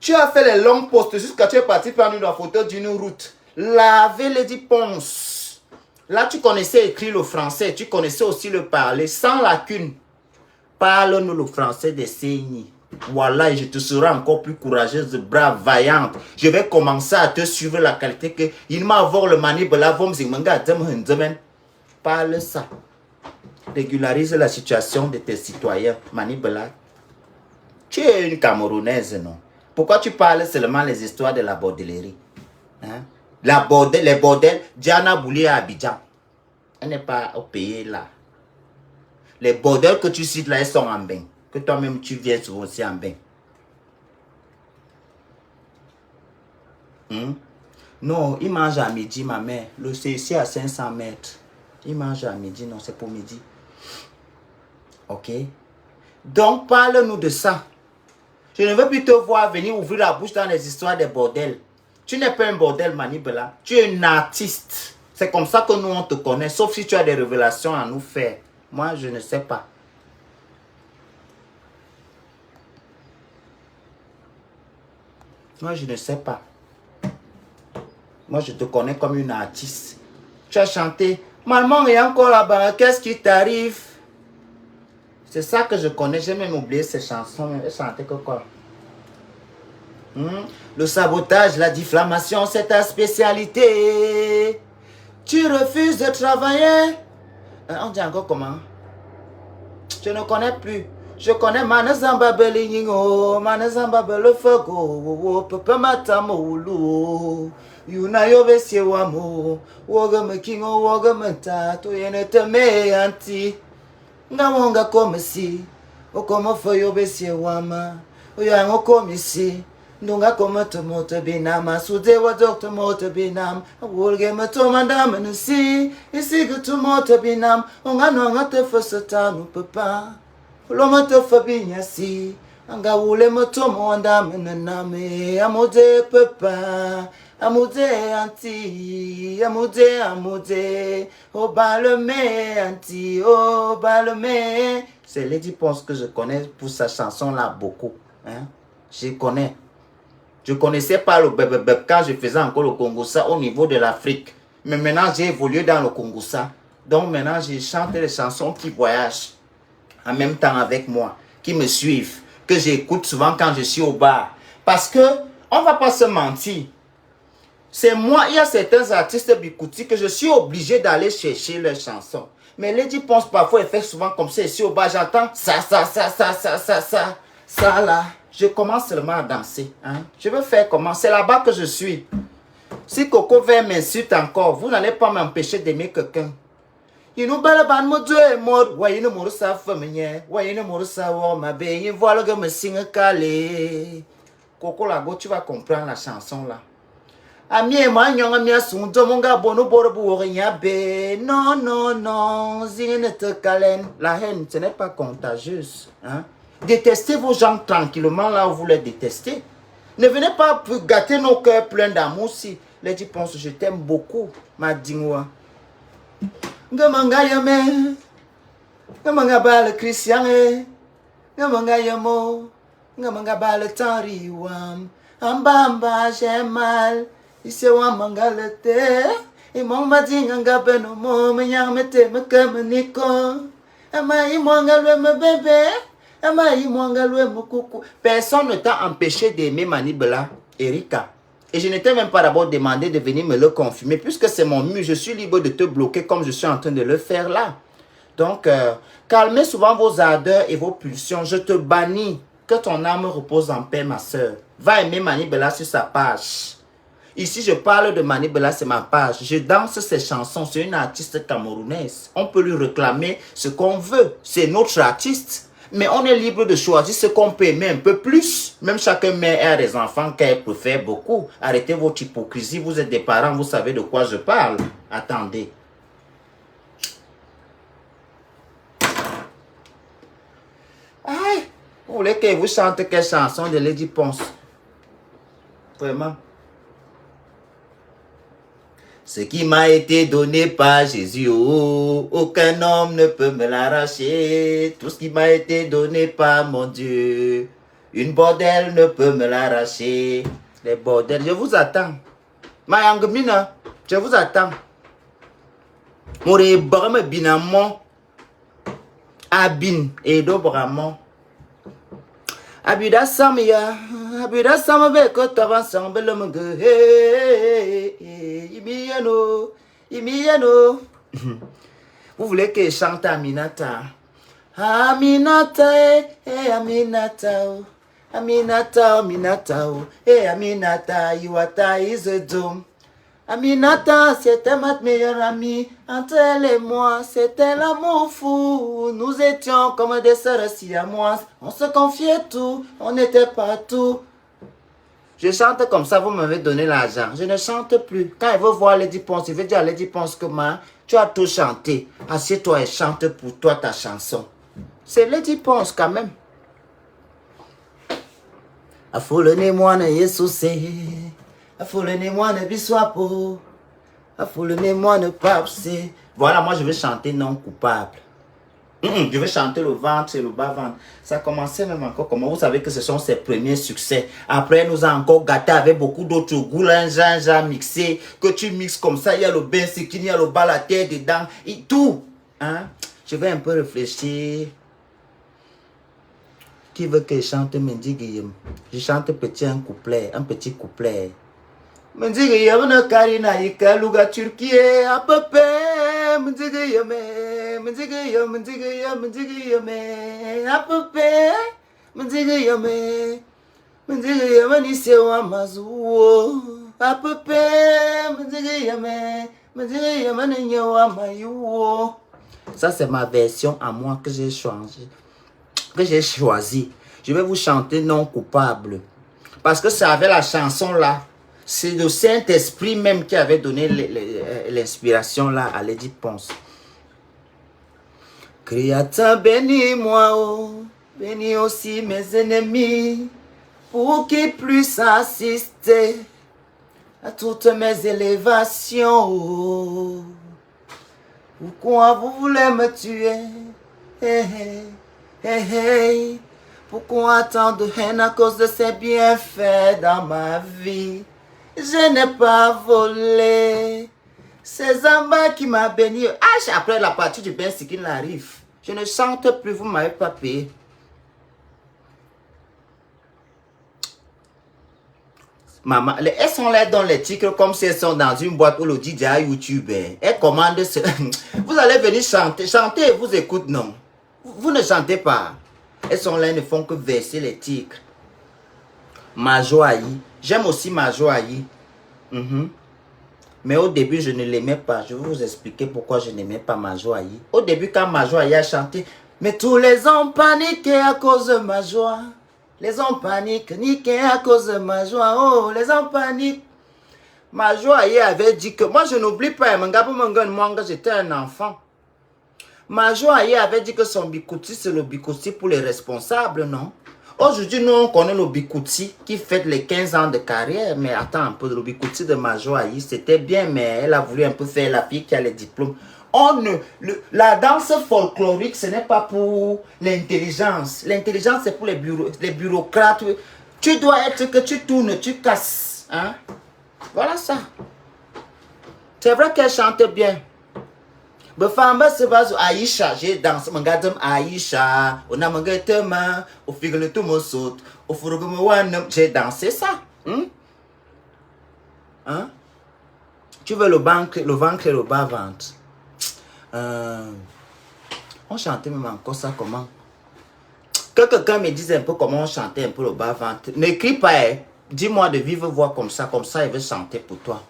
Tu as fait les longs posts jusqu'à tu es parti prendre une photo d'une route. Laver les 10 ponces. Là, tu connaissais écrire le français, tu connaissais aussi le parler, sans lacune. Parle-nous le français des signes. Voilà, je te serai encore plus courageuse, brave, vaillante. Je vais commencer à te suivre la qualité que il m'a avoir le manibela. Parle ça. Régularise la situation de tes citoyens. Manibela. Tu es une Camerounaise, non? Pourquoi tu parles seulement les histoires de la bordellerie? Hein? Les bordels, Diana Boulé à Abidjan. Elle n'est pas au pays là. Les bordels que tu cites là, ils sont en bain. Que toi-même tu viens souvent aussi en bain. Non, il mange à midi, ma mère. C'est ici à 500 mètres. Il mange à midi, non, c'est pour midi. Ok? Donc, parle-nous de ça. Je ne veux plus te voir venir ouvrir la bouche dans les histoires des bordels. Tu n'es pas un bordel, Manibela. Tu es une artiste. C'est comme ça que nous, on te connaît. Sauf si tu as des révélations à nous faire. Moi, je ne sais pas. Moi, je ne sais pas. Moi, je te connais comme une artiste. Tu as chanté. Maman est encore là-bas. Qu'est-ce qui t'arrive? C'est ça que je connais. J'ai même oublié ces chansons. Elle chantait que quoi? Le sabotage, la diffamation, c'est ta spécialité. Tu refuses de travailler. On dit encore comment? Je ne connais plus. Je connais Manazamba Belingo, Manazamba Belefogo, Papa Matamoulu, Yunayo Besiwamo, Wogam Kingo, Wogamata, Toyenete me anti. Ngawonga comme si, o como foi o Besiwama, o Yango comme si. Nunga como tomoto binama, sude wa doctor moto binam, wolge matoma damana si, isiga tomoto binam, onga nonga te fasatanu papa. L'homme te fait bien si, anga wule motomo andamana name, amode papa, amode anti, amode, oh balme anti, oh balme. C'est Lady Ponce que je connais pour sa chanson là beaucoup, hein, je connais. Je connaissais pas le bébé quand je faisais encore le Congossa au niveau de l'Afrique. Mais maintenant, j'ai évolué dans le Congossa. Donc maintenant, je chante les chansons qui voyagent en même temps avec moi, qui me suivent, que j'écoute souvent quand je suis au bar. Parce que, on va pas se mentir. C'est moi, il y a certains artistes bikouti que je suis obligé d'aller chercher leurs chansons. Mais Lady Ponce, parfois, elle fait souvent comme ça, ici au bar, j'entends ça là. Je commence seulement à danser. Hein? Je veux faire comment? C'est là-bas que je suis. Si Coco Vert m'insulte encore, vous n'allez pas m'empêcher d'aimer quelqu'un. You know, Balaban Mojo et Mod, why you know Morusa Feminier, why you know Morusa Woma Bay, you voilà que me signe calé. Coco Lago, tu vas comprendre la chanson là. Ami et moi, yon ami a son domonga bono borobu rien bé. Non, non, non, zine te calen. La haine, ce n'est pas contagieuse. Hein? Détestez vos gens tranquillement là où vous les détestez. Ne venez pas gâter nos cœurs pleins d'amour si. Lady Ponce, je t'aime beaucoup, ma dingwa. Ngamanga yame, ngamanga bal Christian ngamanga yamo, ngamanga bal Tanriwam, ambamba j'ai mal, ici wamanga le thé, et mon madinga ngabeno mo, me yamete me kemeniko, ama imwanga le me bébé. Personne ne t'a empêché d'aimer Manibela, Erika. Et je n'étais même pas d'abord demandé de venir me le confirmer, puisque c'est mon mur, je suis libre de te bloquer comme je suis en train de le faire là. Donc, calmez souvent vos ardeurs et vos pulsions. Je te bannis. Que ton âme repose en paix, ma soeur. Va aimer Manibela sur sa page. Ici, je parle de Manibela, c'est ma page. Je danse ses chansons. C'est une artiste camerounaise. On peut lui réclamer ce qu'on veut. C'est notre artiste. Mais on est libre de choisir ce qu'on peut aimer un peu plus. Même chacun mère a des enfants qu'elle préfère beaucoup. Arrêtez votre hypocrisie. Vous êtes des parents, vous savez de quoi je parle. Attendez. Aïe! Vous voulez que vous chante quelle chanson de Lady Ponce? Vraiment. Ce qui m'a été donné par Jésus, oh, aucun homme ne peut me l'arracher. Tout ce qui m'a été donné par mon Dieu, une bordelle ne peut me l'arracher. Les bordels, je vous attends. Mayangamina, je vous attends. Mori barame binamon, abin et dobramon. Abida Samia, Abida Samabeko Tavansan Belomungue, Imiano, Imiano. Vous voulez que je chante Aminata? Aminata, Aminata, Aminata, Aminata, Aminata, Iwata is a dome. Aminata, c'était ma meilleure amie, entre elle et moi, c'était l'amour fou. Nous étions comme des sœurs siamoises, on se confiait tout, on était partout. Je chante comme ça, vous m'avez donné l'argent. Je ne chante plus. Quand il veut voir Lady Ponce, il veut dire à Lady Ponce que moi, tu as tout chanté. Assieds-toi et chante pour toi ta chanson. C'est Lady Ponce quand même. Afoulene-moi ne Yesouse. Afoulene-moi ne Biswapo. Afoulene-moi ne Papse. Voilà, moi je vais chanter non coupable. Je vais chanter le ventre et le bas-ventre. Ça a commencé même encore comment. Vous savez que ce sont ses premiers succès. Après, nous a encore gâté avec beaucoup d'autres goûts. Un gingembre mixé. Que tu mixes comme ça. Il y a le bain sikini, il y a le bas la terre dedans. Et tout. Hein? Je vais un peu réfléchir. Qui veut que je chante Mendy Guillaume? Je chante un petit couplet. Mendy Guillaume ne carina ika luga Turquie à peu près. Mendy Guillaume, Mendy Guillaume, Mendy Guillaume, Mendy Guillaume, à peu près. Mendy Guillaume, Mendy Guillaume ni sewa mazuo. À peu près. Mendy Guillaume, Mendy Guillaume ni nyewa mayuo. Ça c'est ma version à moi que j'ai changé. Que j'ai choisi. Je vais vous chanter non coupable. Parce que ça avait la chanson là. C'est le Saint-Esprit même qui avait donné l'inspiration là à Lady Ponce. Créateur, bénis-moi, oh, bénis aussi mes ennemis, pour qu'ils puissent assister à toutes mes élévations. Oh. Pourquoi vous voulez me tuer? Hey, hey. Hey, hey, pourquoi tant de haine à cause de ces bienfaits dans ma vie? Je n'ai pas volé. C'est Zamba qui m'a béni. Ah, après la partie du Ben Sikin arrive. Je ne chante plus, vous ne m'avez pas payé. Maman, elles sont là dans les titres comme si elles sont dans une boîte où le DJ a YouTube. Elles commandent ce... Vous allez venir chanter. Chanter, vous écoute, non. Vous ne chantez pas. Elles sont là, elles ne font que verser les titres. Majo Ayi. J'aime aussi Majo Ayi. Mais au début, je ne l'aimais pas. Je vais vous expliquer pourquoi je n'aimais pas Majo Ayi. Au début, quand Majo Ayi a chanté, mais tous les hommes paniquaient à cause de ma joie. Les hommes niquaient à cause de ma joie. Oh, les hommes paniquent. Majo Ayi avait dit que, moi je n'oublie pas, j'étais un enfant. Majo Ayi avait dit que son bikouti, c'est le bikouti pour les responsables, non? Aujourd'hui, nous, on connaît le bikouti qui fête les 15 ans de carrière. Mais attends un peu, le bikouti de Majo Ayi, c'était bien, mais elle a voulu un peu faire la fille qui a les diplômes. La danse folklorique, ce n'est pas pour l'intelligence. L'intelligence, c'est pour les bureaucrates. Tu dois être que tu tournes, tu casses. Hein? Voilà ça. C'est vrai qu'elle chante bien. Befamba se base Aïcha, j'ai dansé, mangadam Aïcha, on a mangatema, au figure tout mon saute, au furugumoanum, j'ai dansé ça. Hein? Tu veux le ventre et le bas-ventre. On chantait même encore ça comment? Que quelqu'un me dise un peu comment on chantait un peu le bas-ventre. N'écris pas, hein. Dis-moi de vive voix comme ça il veut chanter pour toi.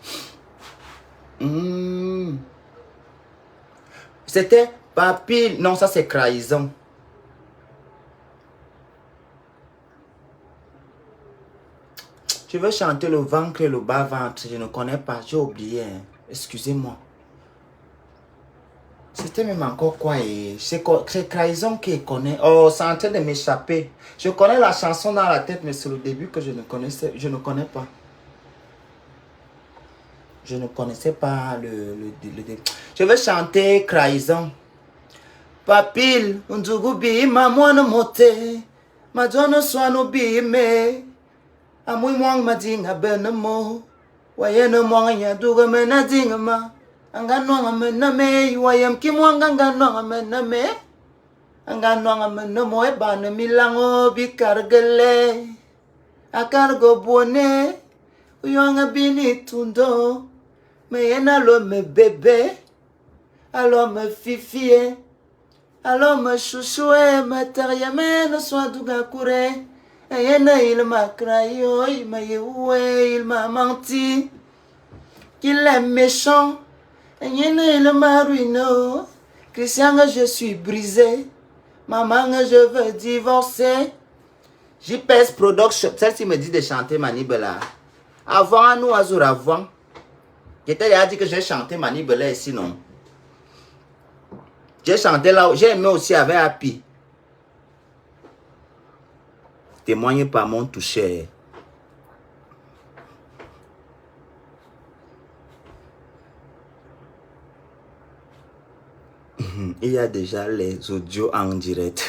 C'était Papy. Non, ça c'est Trahison. Je veux chanter le ventre et le bas-ventre. Je ne connais pas, j'ai oublié. Hein. Excusez-moi. C'était même encore quoi? C'est Trahison qui connaît. Oh, c'est en train de m'échapper. Je connais la chanson dans la tête, mais c'est le début que je ne connaissais. Je ne connais pas. Je ne connaissais pas le début. Je vais chanter Trahison. Papil, undugubi mamwana mote, majono swano bime, amui mwang madinga benamo, wayene mwanga duga mena dingama, anganwa mename, wayem kimwanga anganwa mename. Angano no mo eba no milango bi kargele. Akargo bone. Uyanga bini tundo. Me yena lo me bébé. Alors me fifie. Alors me chouchoué. Me terriame no soin douga kouré. Yena il m'a crayo. Il m'a yéoué. Il m'a menti. Qu'il est méchant. Yena il m'a ruiné. Christian, je suis brisé. Maman, je veux divorcer. JPS Production. Celle-ci me dit de chanter Manibela. Avant, nous, Azur, avant. J'étais déjà dit que j'ai chanté Manibela ici, non? J'ai chanté là. J'ai aimé aussi avec Happy. Témoigne par mon toucher. Il y a déjà les audios en direct.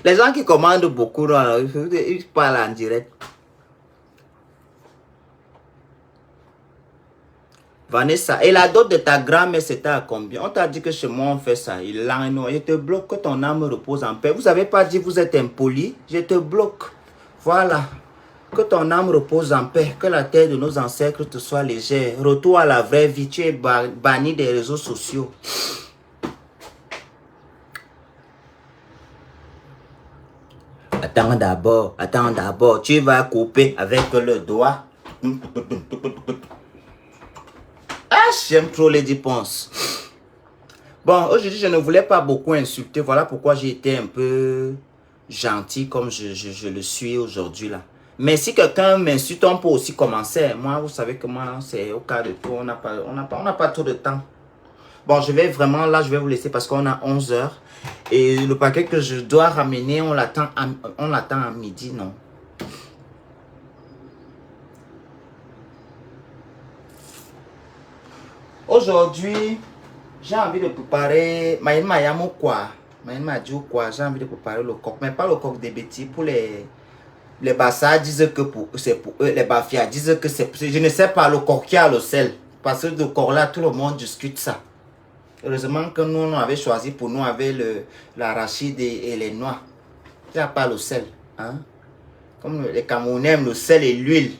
Les gens qui commandent beaucoup, ils parlent en direct. Vanessa, et la dot de ta grand-mère, c'était à combien? On t'a dit que chez moi, on fait ça. Il te bloque, que ton âme repose en paix. Vous n'avez pas dit vous êtes impoli? Je te bloque. Voilà. Que ton âme repose en paix. Que la terre de nos ancêtres te soit légère. Retour à la vraie vie. Tu es banni des réseaux sociaux. Attends d'abord. Tu vas couper avec le doigt. Ah, j'aime trop les dépenses. Bon, aujourd'hui, je ne voulais pas beaucoup insulter. Voilà pourquoi j'ai été un peu gentil comme je le suis aujourd'hui là. Mais si quelqu'un m'insulte, on peut aussi commencer. Moi, vous savez que moi, c'est au cas de tout. On n'a pas trop de temps. Bon, je vais vous laisser parce qu'on a 11 heures. Et le paquet que je dois ramener, on l'attend à midi, non? Aujourd'hui, j'ai envie de préparer j'ai envie de préparer le coq, mais pas le coq des bêtises. Pour les Bassa disent que c'est pour eux, les Bafia disent que c'est pour eux. Je ne sais pas le coq qui a le sel, parce que le coq là, tout le monde discute ça. Heureusement que nous, on avait choisi pour nous avec l'arachide et les noix. Il n'y a pas le sel. Hein? Comme les Camerounais aiment le sel et l'huile.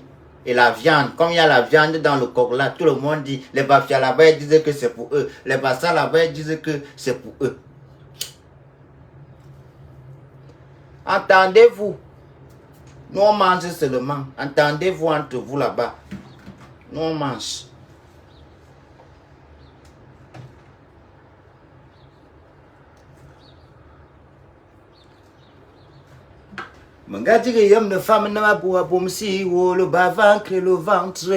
Et la viande, comme il y a la viande dans le coq là, tout le monde dit, les Bafia là-bas ils disent que c'est pour eux, les Bassa là-bas ils disent que c'est pour eux. Entendez-vous? Nous on mange seulement. Entendez-vous entre vous là-bas? Nous on mange. Mangadi yam de femme na maboua bomsi wo le bas-ventre le ventre.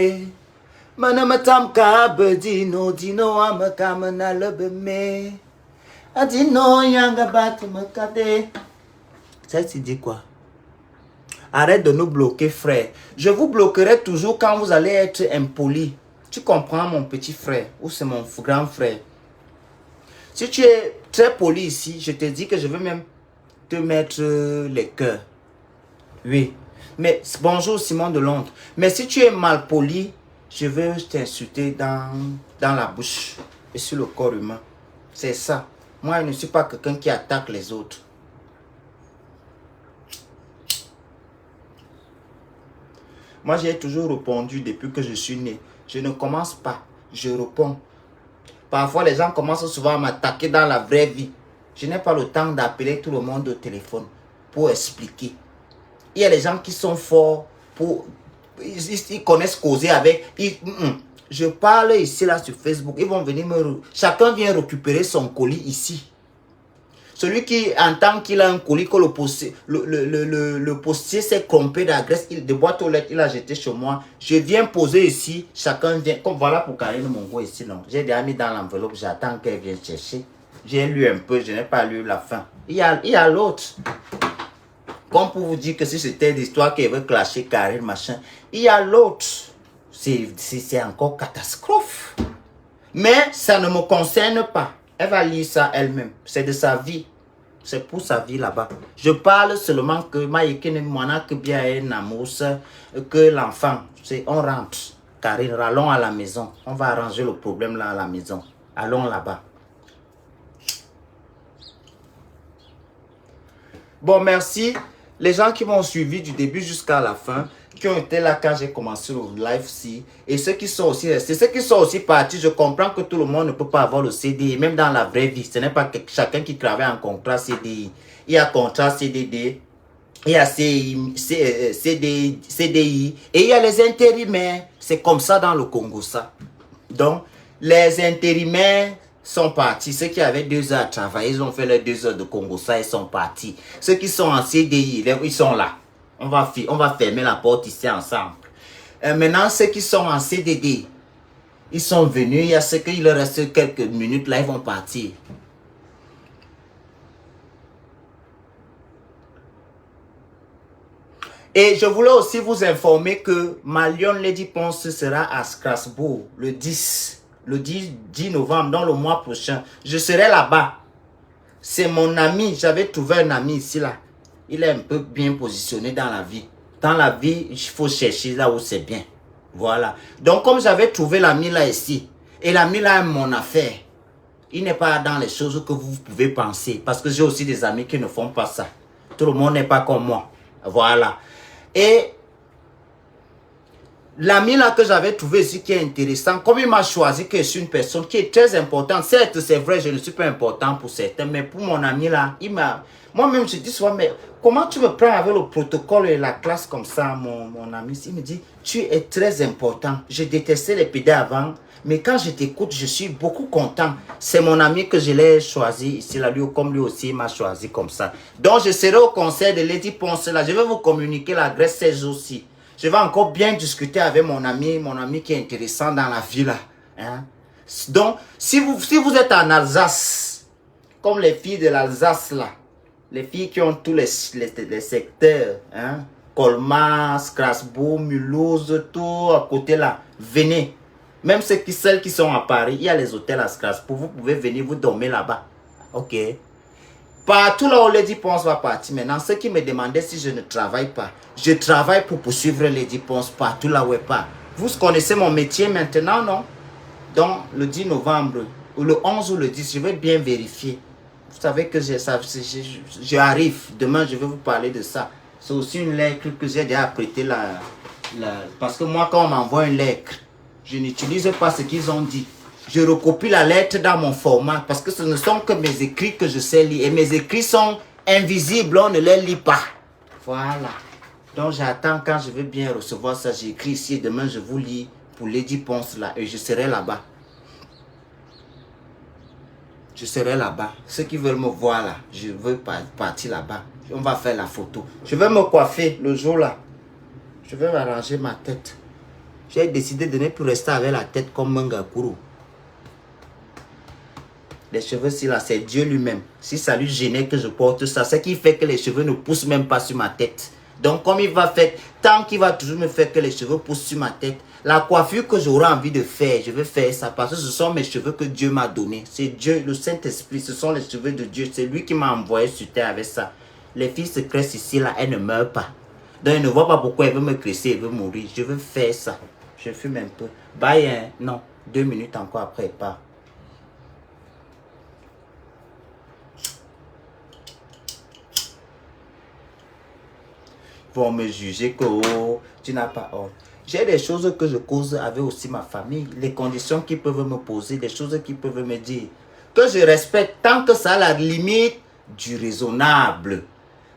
Manamatam ka bedino dino amakamana le beme. Adino yanga bat makade. Ça tu dis quoi? Arrête de nous bloquer, frère. Je vous bloquerai toujours quand vous allez être impoli. Tu comprends, mon petit frère, ou c'est mon grand frère. Si tu es très poli ici, je te dis que je vais même te mettre les cœurs. Oui. Mais bonjour Simon de Londres. Mais si tu es mal poli, je vais t'insulter dans la bouche et sur le corps humain. C'est ça. Moi, je ne suis pas quelqu'un qui attaque les autres. Moi, j'ai toujours répondu depuis que je suis né. Je ne commence pas, je réponds. Parfois, les gens commencent souvent à m'attaquer dans la vraie vie. Je n'ai pas le temps d'appeler tout le monde au téléphone pour expliquer. Il y a des gens qui sont forts, ils connaissent causer avec. Je parle ici, là, sur Facebook. Ils vont venir chacun vient récupérer son colis ici. Celui qui entend qu'il a un colis, que le postier s'est trompé d'adresse, de boîte aux lettres, il a jeté chez moi. Je viens poser ici, chacun vient. Comme voilà pour Karine Mongo ici, non. J'ai déjà mis dans l'enveloppe, j'attends qu'elle vienne chercher. J'ai lu un peu, je n'ai pas lu la fin. Il y a l'autre. Comme pour vous dire que si c'était l'histoire qui veut clasher Karine, machin. Il y a l'autre. C'est encore catastrophe. Mais ça ne me concerne pas. Elle va lire ça elle-même. C'est de sa vie. C'est pour sa vie là-bas. Je parle seulement que que l'enfant, on rentre. Karine, allons à la maison. On va arranger le problème là à la maison. Allons là-bas. Bon, merci. Les gens qui m'ont suivi du début jusqu'à la fin, qui ont été là quand j'ai commencé le live-ci, et ceux qui sont aussi restés, ceux qui sont aussi partis, je comprends que tout le monde ne peut pas avoir le CDI, même dans la vraie vie. Ce n'est pas chacun qui travaille en contrat CDI. Il y a contrat CDD, il y a CDI, et il y a les intérimaires. C'est comme ça dans le Congo, ça. Donc, les intérimaires sont partis. Ceux qui avaient 2 heures à travailler, ils ont fait leurs 2 heures de Congo, ça, ils sont partis. Ceux qui sont en CDI, ils sont là. On va fermer la porte ici ensemble. Maintenant, ceux qui sont en CDD, ils sont venus. Il y a ceux qui leur reste quelques minutes, là, ils vont partir. Et je voulais aussi vous informer que ma Lyon Lady Ponce sera à Strasbourg le 10 novembre, dans le mois prochain. Je serai là-bas. C'est mon ami. J'avais trouvé un ami ici, là. Il est un peu bien positionné dans la vie. Dans la vie, il faut chercher là où c'est bien. Voilà. Donc, comme j'avais trouvé l'ami là ici, et l'ami là est mon affaire, il n'est pas dans les choses que vous pouvez penser. Parce que j'ai aussi des amis qui ne font pas ça. Tout le monde n'est pas comme moi. Voilà. Et l'ami là que j'avais trouvé ici qui est intéressant, comme il m'a choisi que je suis une personne qui est très importante. Certes, c'est vrai, je ne suis pas important pour certains, mais pour mon ami là, il m'a... Moi-même, je dis souvent, mais comment tu me prends avec le protocole et la classe comme ça, mon ami? Il me dit, tu es très important. Je détestais les PD avant, mais quand je t'écoute, je suis beaucoup content. C'est mon ami que je l'ai choisi ici, là, lui, comme lui aussi, il m'a choisi comme ça. Donc, je serai au concert de Lady Ponce, là. Je vais vous communiquer l'adresse ces jours-ci. Je vais encore bien discuter avec mon ami qui est intéressant dans la vie, là. Hein? Donc, si vous êtes en Alsace, comme les filles de l'Alsace, là, les filles qui ont tous les secteurs, hein, Colmar, Strasbourg, Mulhouse, tout à côté là, venez. Même celles qui sont à Paris, il y a les hôtels à Strasbourg, vous pouvez venir, vous dormir là-bas. Ok. Partout là où Lady Ponce va partir maintenant, ceux qui me demandaient si je ne travaille pas, je travaille pour poursuivre Lady Ponce partout là où elle part. Vous connaissez mon métier maintenant, non? Donc, le 10 novembre, ou le 11 ou le 10, je vais bien vérifier. Vous savez que j'arrive. Demain, je vais vous parler de ça. C'est aussi une lettre que j'ai déjà prêtée parce que moi, quand on m'envoie une lettre, je n'utilise pas ce qu'ils ont dit. Je recopie la lettre dans mon format parce que ce ne sont que mes écrits que je sais lire. Et mes écrits sont invisibles, on ne les lit pas. Voilà. Donc, j'attends quand je vais bien recevoir ça. J'écris ici et demain, je vous lis pour Lady Ponce là et je serai là-bas. Je serai là-bas. Ceux qui veulent me voir là, je veux partir là-bas. On va faire la photo. Je vais me coiffer le jour là. Je vais arranger ma tête. J'ai décidé de ne plus rester avec la tête comme Mangakuru. Les cheveux, si là, c'est Dieu lui-même. Si ça lui gênait que je porte ça, c'est qui fait que les cheveux ne poussent même pas sur ma tête. Donc, comme il va faire, tant qu'il va toujours me faire que les cheveux poussent sur ma tête, la coiffure que j'aurai envie de faire, je vais faire ça parce que ce sont mes cheveux que Dieu m'a donné. C'est Dieu, le Saint-Esprit, ce sont les cheveux de Dieu. C'est lui qui m'a envoyé sur terre avec ça. Les filles se cressent ici, là, elles ne meurent pas. Donc, elles ne voient pas pourquoi elles veulent me cresser, elles veulent mourir. Je veux faire ça. Je fume un peu. Bye, hein? Non, 2 minutes encore après, elle part. Vont me juger que oh, tu n'as pas honte. J'ai des choses que je cause avec aussi ma famille, les conditions qu'ils peuvent me poser, des choses qu'ils peuvent me dire, que je respecte tant que ça a la limite du raisonnable.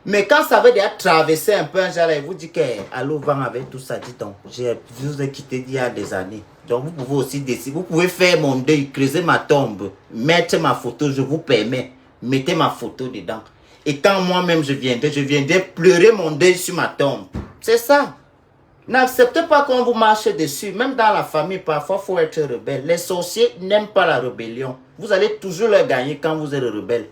Mais quand ça veut déjà traverser un peu un genre, vous dit que allô, vent avec tout ça, dit donc, je vous ai quitté il y a des années. Donc vous pouvez aussi décider, vous pouvez faire mon deuil, creuser ma tombe, mettre ma photo, je vous permets, mettez ma photo dedans. Et quand moi-même je viendrai pleurer mon deuil sur ma tombe. C'est ça. N'acceptez pas qu'on vous marche dessus. Même dans la famille, parfois, il faut être rebelle. Les sorciers n'aiment pas la rébellion. Vous allez toujours leur gagner quand vous êtes rebelle.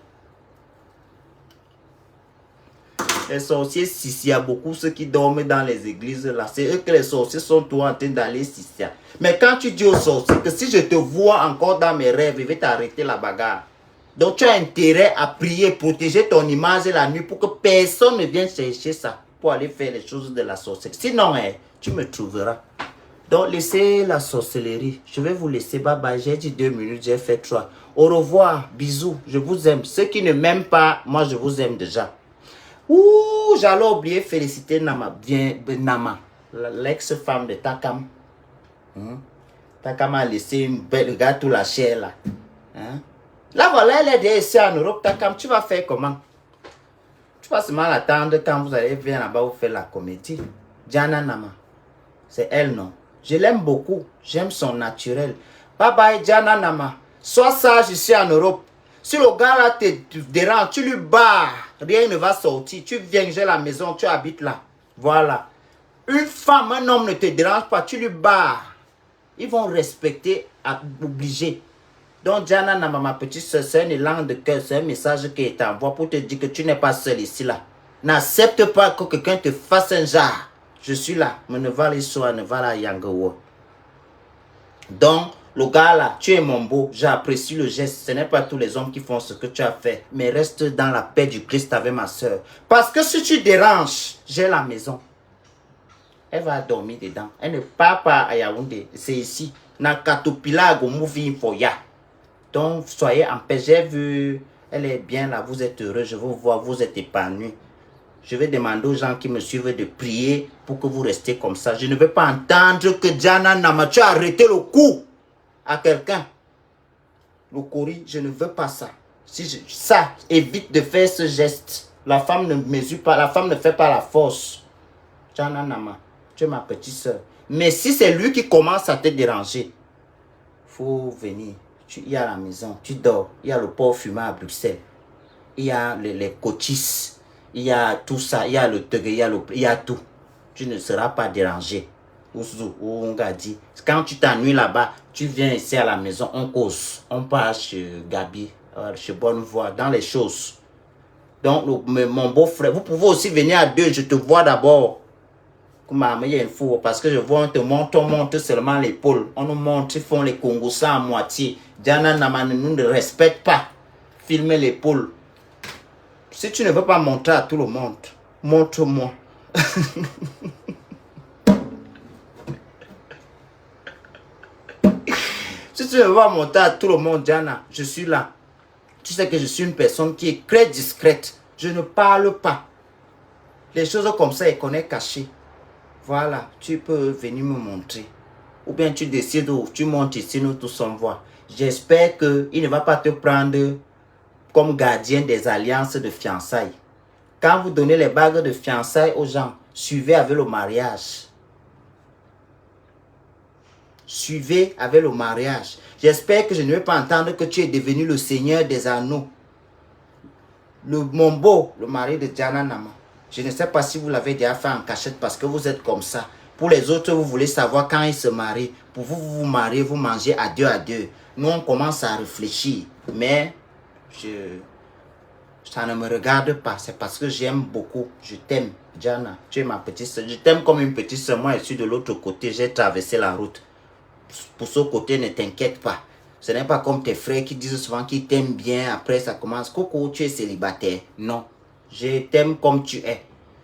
Les sorciers, s'il y a beaucoup ceux qui dorment dans les églises, là, c'est eux que les sorciers sont tous en train d'aller s'il. Mais quand tu dis aux sorciers que si je te vois encore dans mes rêves, je vais t'arrêter la bagarre. Donc tu as intérêt à prier, protéger ton image la nuit pour que personne ne vienne chercher ça pour aller faire les choses de la sorcellerie. Sinon, tu me trouveras. Donc laissez la sorcellerie. Je vais vous laisser. Bye bye. J'ai dit 2 minutes, j'ai fait 3. Au revoir. Bisous. Je vous aime. Ceux qui ne m'aiment pas, moi je vous aime déjà. Ouh, j'allais oublier féliciter Nama, bien, Nama, l'ex-femme de Takam. Takam a laissé une belle gars tout la chair là. Là voilà, elle est déjà ici en Europe. Takam, tu vas faire comment? Tu vas seulement l'attendre quand vous allez venir là-bas vous faire la comédie. Diana Nama, c'est elle non? Je l'aime beaucoup, j'aime son naturel. Bye bye Diana Nama. Sois sage ici en Europe. Si le gars là te dérange, tu lui barres. Rien ne va sortir. Tu viens, j'ai la maison, tu habites là. Voilà. Une femme, un homme ne te dérange pas, tu lui barres. Ils vont respecter, obligé. Donc Diana Nama, ma petite soeur, c'est un élan de cœur, c'est un message qui t'envoie pour te dire que tu n'es pas seul ici là. N'accepte pas que quelqu'un te fasse un genre. Je suis là, mais ne va les soir, ne va la yangawa. Donc, le gars là, tu es mon beau, j'apprécie le geste. Ce n'est pas tous les hommes qui font ce que tu as fait. Mais reste dans la paix du Christ avec ma soeur. Parce que si tu déranges, j'ai la maison. Elle va dormir dedans. Elle ne part pas à Yaoundé. C'est ici. Nakatopila Gomouvin Foya. Donc, soyez en paix. J'ai vu, elle est bien là. Vous êtes heureux. Je vous vois, vous êtes épanoui. Je vais demander aux gens qui me suivent de prier pour que vous restez comme ça. Je ne veux pas entendre que Diana Nama, tu as arrêté le coup à quelqu'un. Le Kori, je ne veux pas ça. Ça, évite de faire ce geste. La femme ne mesure pas, la femme ne fait pas la force. Diana Nama, tu es ma petite soeur. Mais si c'est lui qui commence à te déranger, il faut venir. Il y a la maison, tu dors. Il y a le port fumé à Bruxelles. Il y a les cochis. Il y a tout ça, il y a le tegue, il y a tout. Tu ne seras pas dérangé. On a dit, quand tu t'ennuies là-bas, tu viens ici à la maison, on cause. On part chez Gabi, chez Bonnevoie, dans les choses. Donc, mon beau-frère, vous pouvez aussi venir à deux, je te vois d'abord. Il y a une fois, parce que je vois, on monte seulement l'épaule. On nous montre, ils font les Congos à moitié. Diana Nama ne nous respecte pas. Filmer l'épaule. Si tu ne veux pas montrer à tout le monde, montre-moi. Si tu ne veux pas montrer à tout le monde, Diana, je suis là. Tu sais que je suis une personne qui est très discrète. Je ne parle pas. Les choses comme ça, qu'on est caché. Voilà, tu peux venir me montrer. Ou bien tu décides où tu montes ici, nous tous on voit. J'espère qu'il ne va pas te prendre comme gardien des alliances de fiançailles. Quand vous donnez les bagues de fiançailles aux gens, suivez avec le mariage. Suivez avec le mariage. J'espère que je ne vais pas entendre que tu es devenu le seigneur des anneaux. Mon beau, le mari de Diana Nama. Je ne sais pas si vous l'avez déjà fait en cachette parce que vous êtes comme ça. Pour les autres, vous voulez savoir quand ils se marient. Pour vous, vous vous mariez, vous mangez à deux à deux. Nous, on commence à réfléchir. Mais, ça ne me regarde pas. C'est parce que j'aime beaucoup. Je t'aime, Diana. Tu es ma petite soeur. Je t'aime comme une petite soeur. Moi, je suis de l'autre côté. J'ai traversé la route. Pour ce côté, ne t'inquiète pas. Ce n'est pas comme tes frères qui disent souvent qu'ils t'aiment bien. Après, ça commence. Coco, tu es célibataire. Non. Je t'aime comme tu es.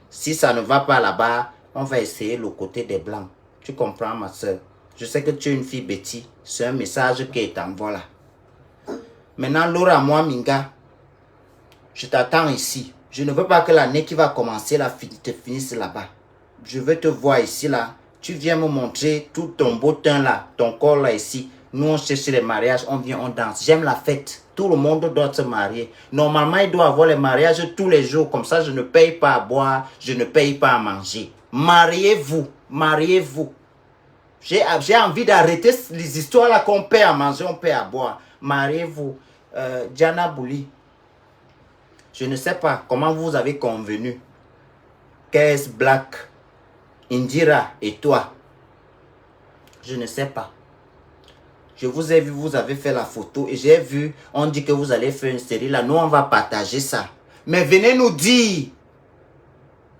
Si ça ne va pas là-bas, on va essayer le côté des blancs. Tu comprends, ma soeur? Je sais que tu es une fille bêtise. C'est un message qui t'envoie là. Maintenant, Laura, moi, Minga, je t'attends ici. Je ne veux pas que l'année qui va commencer là, te finisse là-bas. Je veux te voir ici là. Tu viens me montrer tout ton beau teint là, ton corps là ici. Nous, on cherche les mariages, on vient, on danse. J'aime la fête. Tout le monde doit se marier. Normalement, il doit avoir les mariages tous les jours. Comme ça, je ne paye pas à boire, je ne paye pas à manger. Mariez-vous, mariez-vous. J'ai envie d'arrêter les histoires là qu'on paye à manger, on paye à boire. Mariez-vous. Diana Bouli, je ne sais pas comment vous avez convenu. Kes Black, Indira et toi. Je ne sais pas. Je vous ai vu, vous avez fait la photo et j'ai vu, on dit que vous allez faire une série là. Nous, on va partager ça. Mais venez nous dire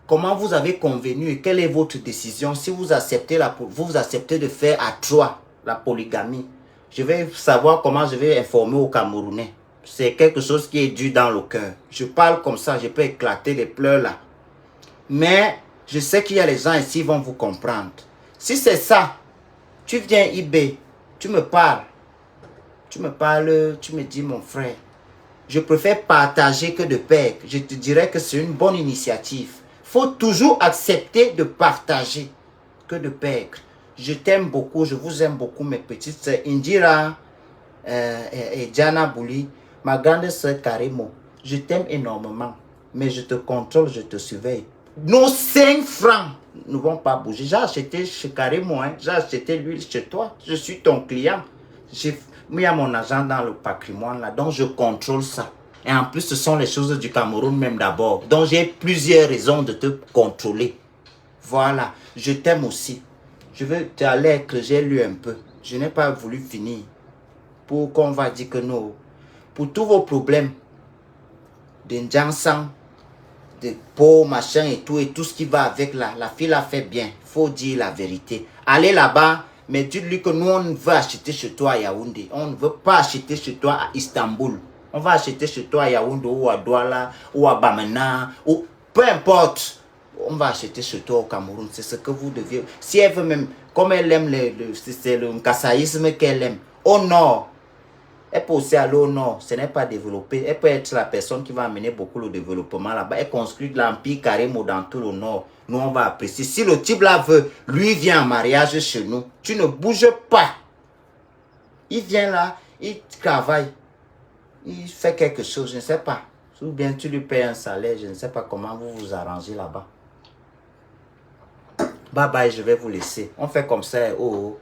comment vous avez convenu et quelle est votre décision. Si vous acceptez, vous acceptez de faire à 3 la polygamie. Je vais savoir comment je vais informer aux Camerounais. C'est quelque chose qui est dû dans le cœur. Je parle comme ça, je peux éclater les pleurs là. Mais je sais qu'il y a les gens ici qui vont vous comprendre. Si c'est ça, tu viens eBay. Tu me parles, tu me dis mon frère, Je préfère partager que de perdre. Je te dirais que c'est une bonne initiative. Il faut toujours accepter de partager que de perdre. Je t'aime beaucoup, je vous aime beaucoup, mes petites sœurs. Indira et Diana Bouli, ma grande sœur Karimo. Je t'aime énormément, mais je te contrôle, je te surveille. Nos 5 francs ne vont pas bouger. J'ai acheté chez Karimo, hein. J'ai acheté l'huile chez toi. Je suis ton client. J'ai mis mon argent dans le patrimoine là, donc je contrôle ça. Et en plus, ce sont les choses du Cameroun même d'abord. Donc j'ai plusieurs raisons de te contrôler. Voilà, je t'aime aussi. Je veux te aller que j'ai lu un peu. Je n'ai pas voulu finir. Pour qu'on va dire que non. Pour tous vos problèmes de Njansang, de peau, machin et tout ce qui va avec la fille a fait bien. Faut dire la vérité. Allez là-bas, mais dites-lui que nous, on veut acheter chez toi à Yaoundé. On ne veut pas acheter chez toi à Istanbul. On va acheter chez toi à Yaoundé ou à Douala ou à Bamena ou peu importe. On va acheter chez toi au Cameroun. C'est ce que vous deviez. Si elle veut même, comme elle aime, c'est le kassaïsme qu'elle aime. Au nord, elle peut aussi aller au nord. Ce n'est pas développé. Elle peut être la personne qui va amener beaucoup le développement là-bas. Elle construit de l'empire Karimo dans tout le nord. Nous, on va apprécier. Si le type là veut, lui vient en mariage chez nous. Tu ne bouges pas. Il vient là, il travaille. Il fait quelque chose, je ne sais pas. Ou bien tu lui payes un salaire, je ne sais pas comment vous vous arrangez là-bas. Bye bye, je vais vous laisser. On fait comme ça. Oh.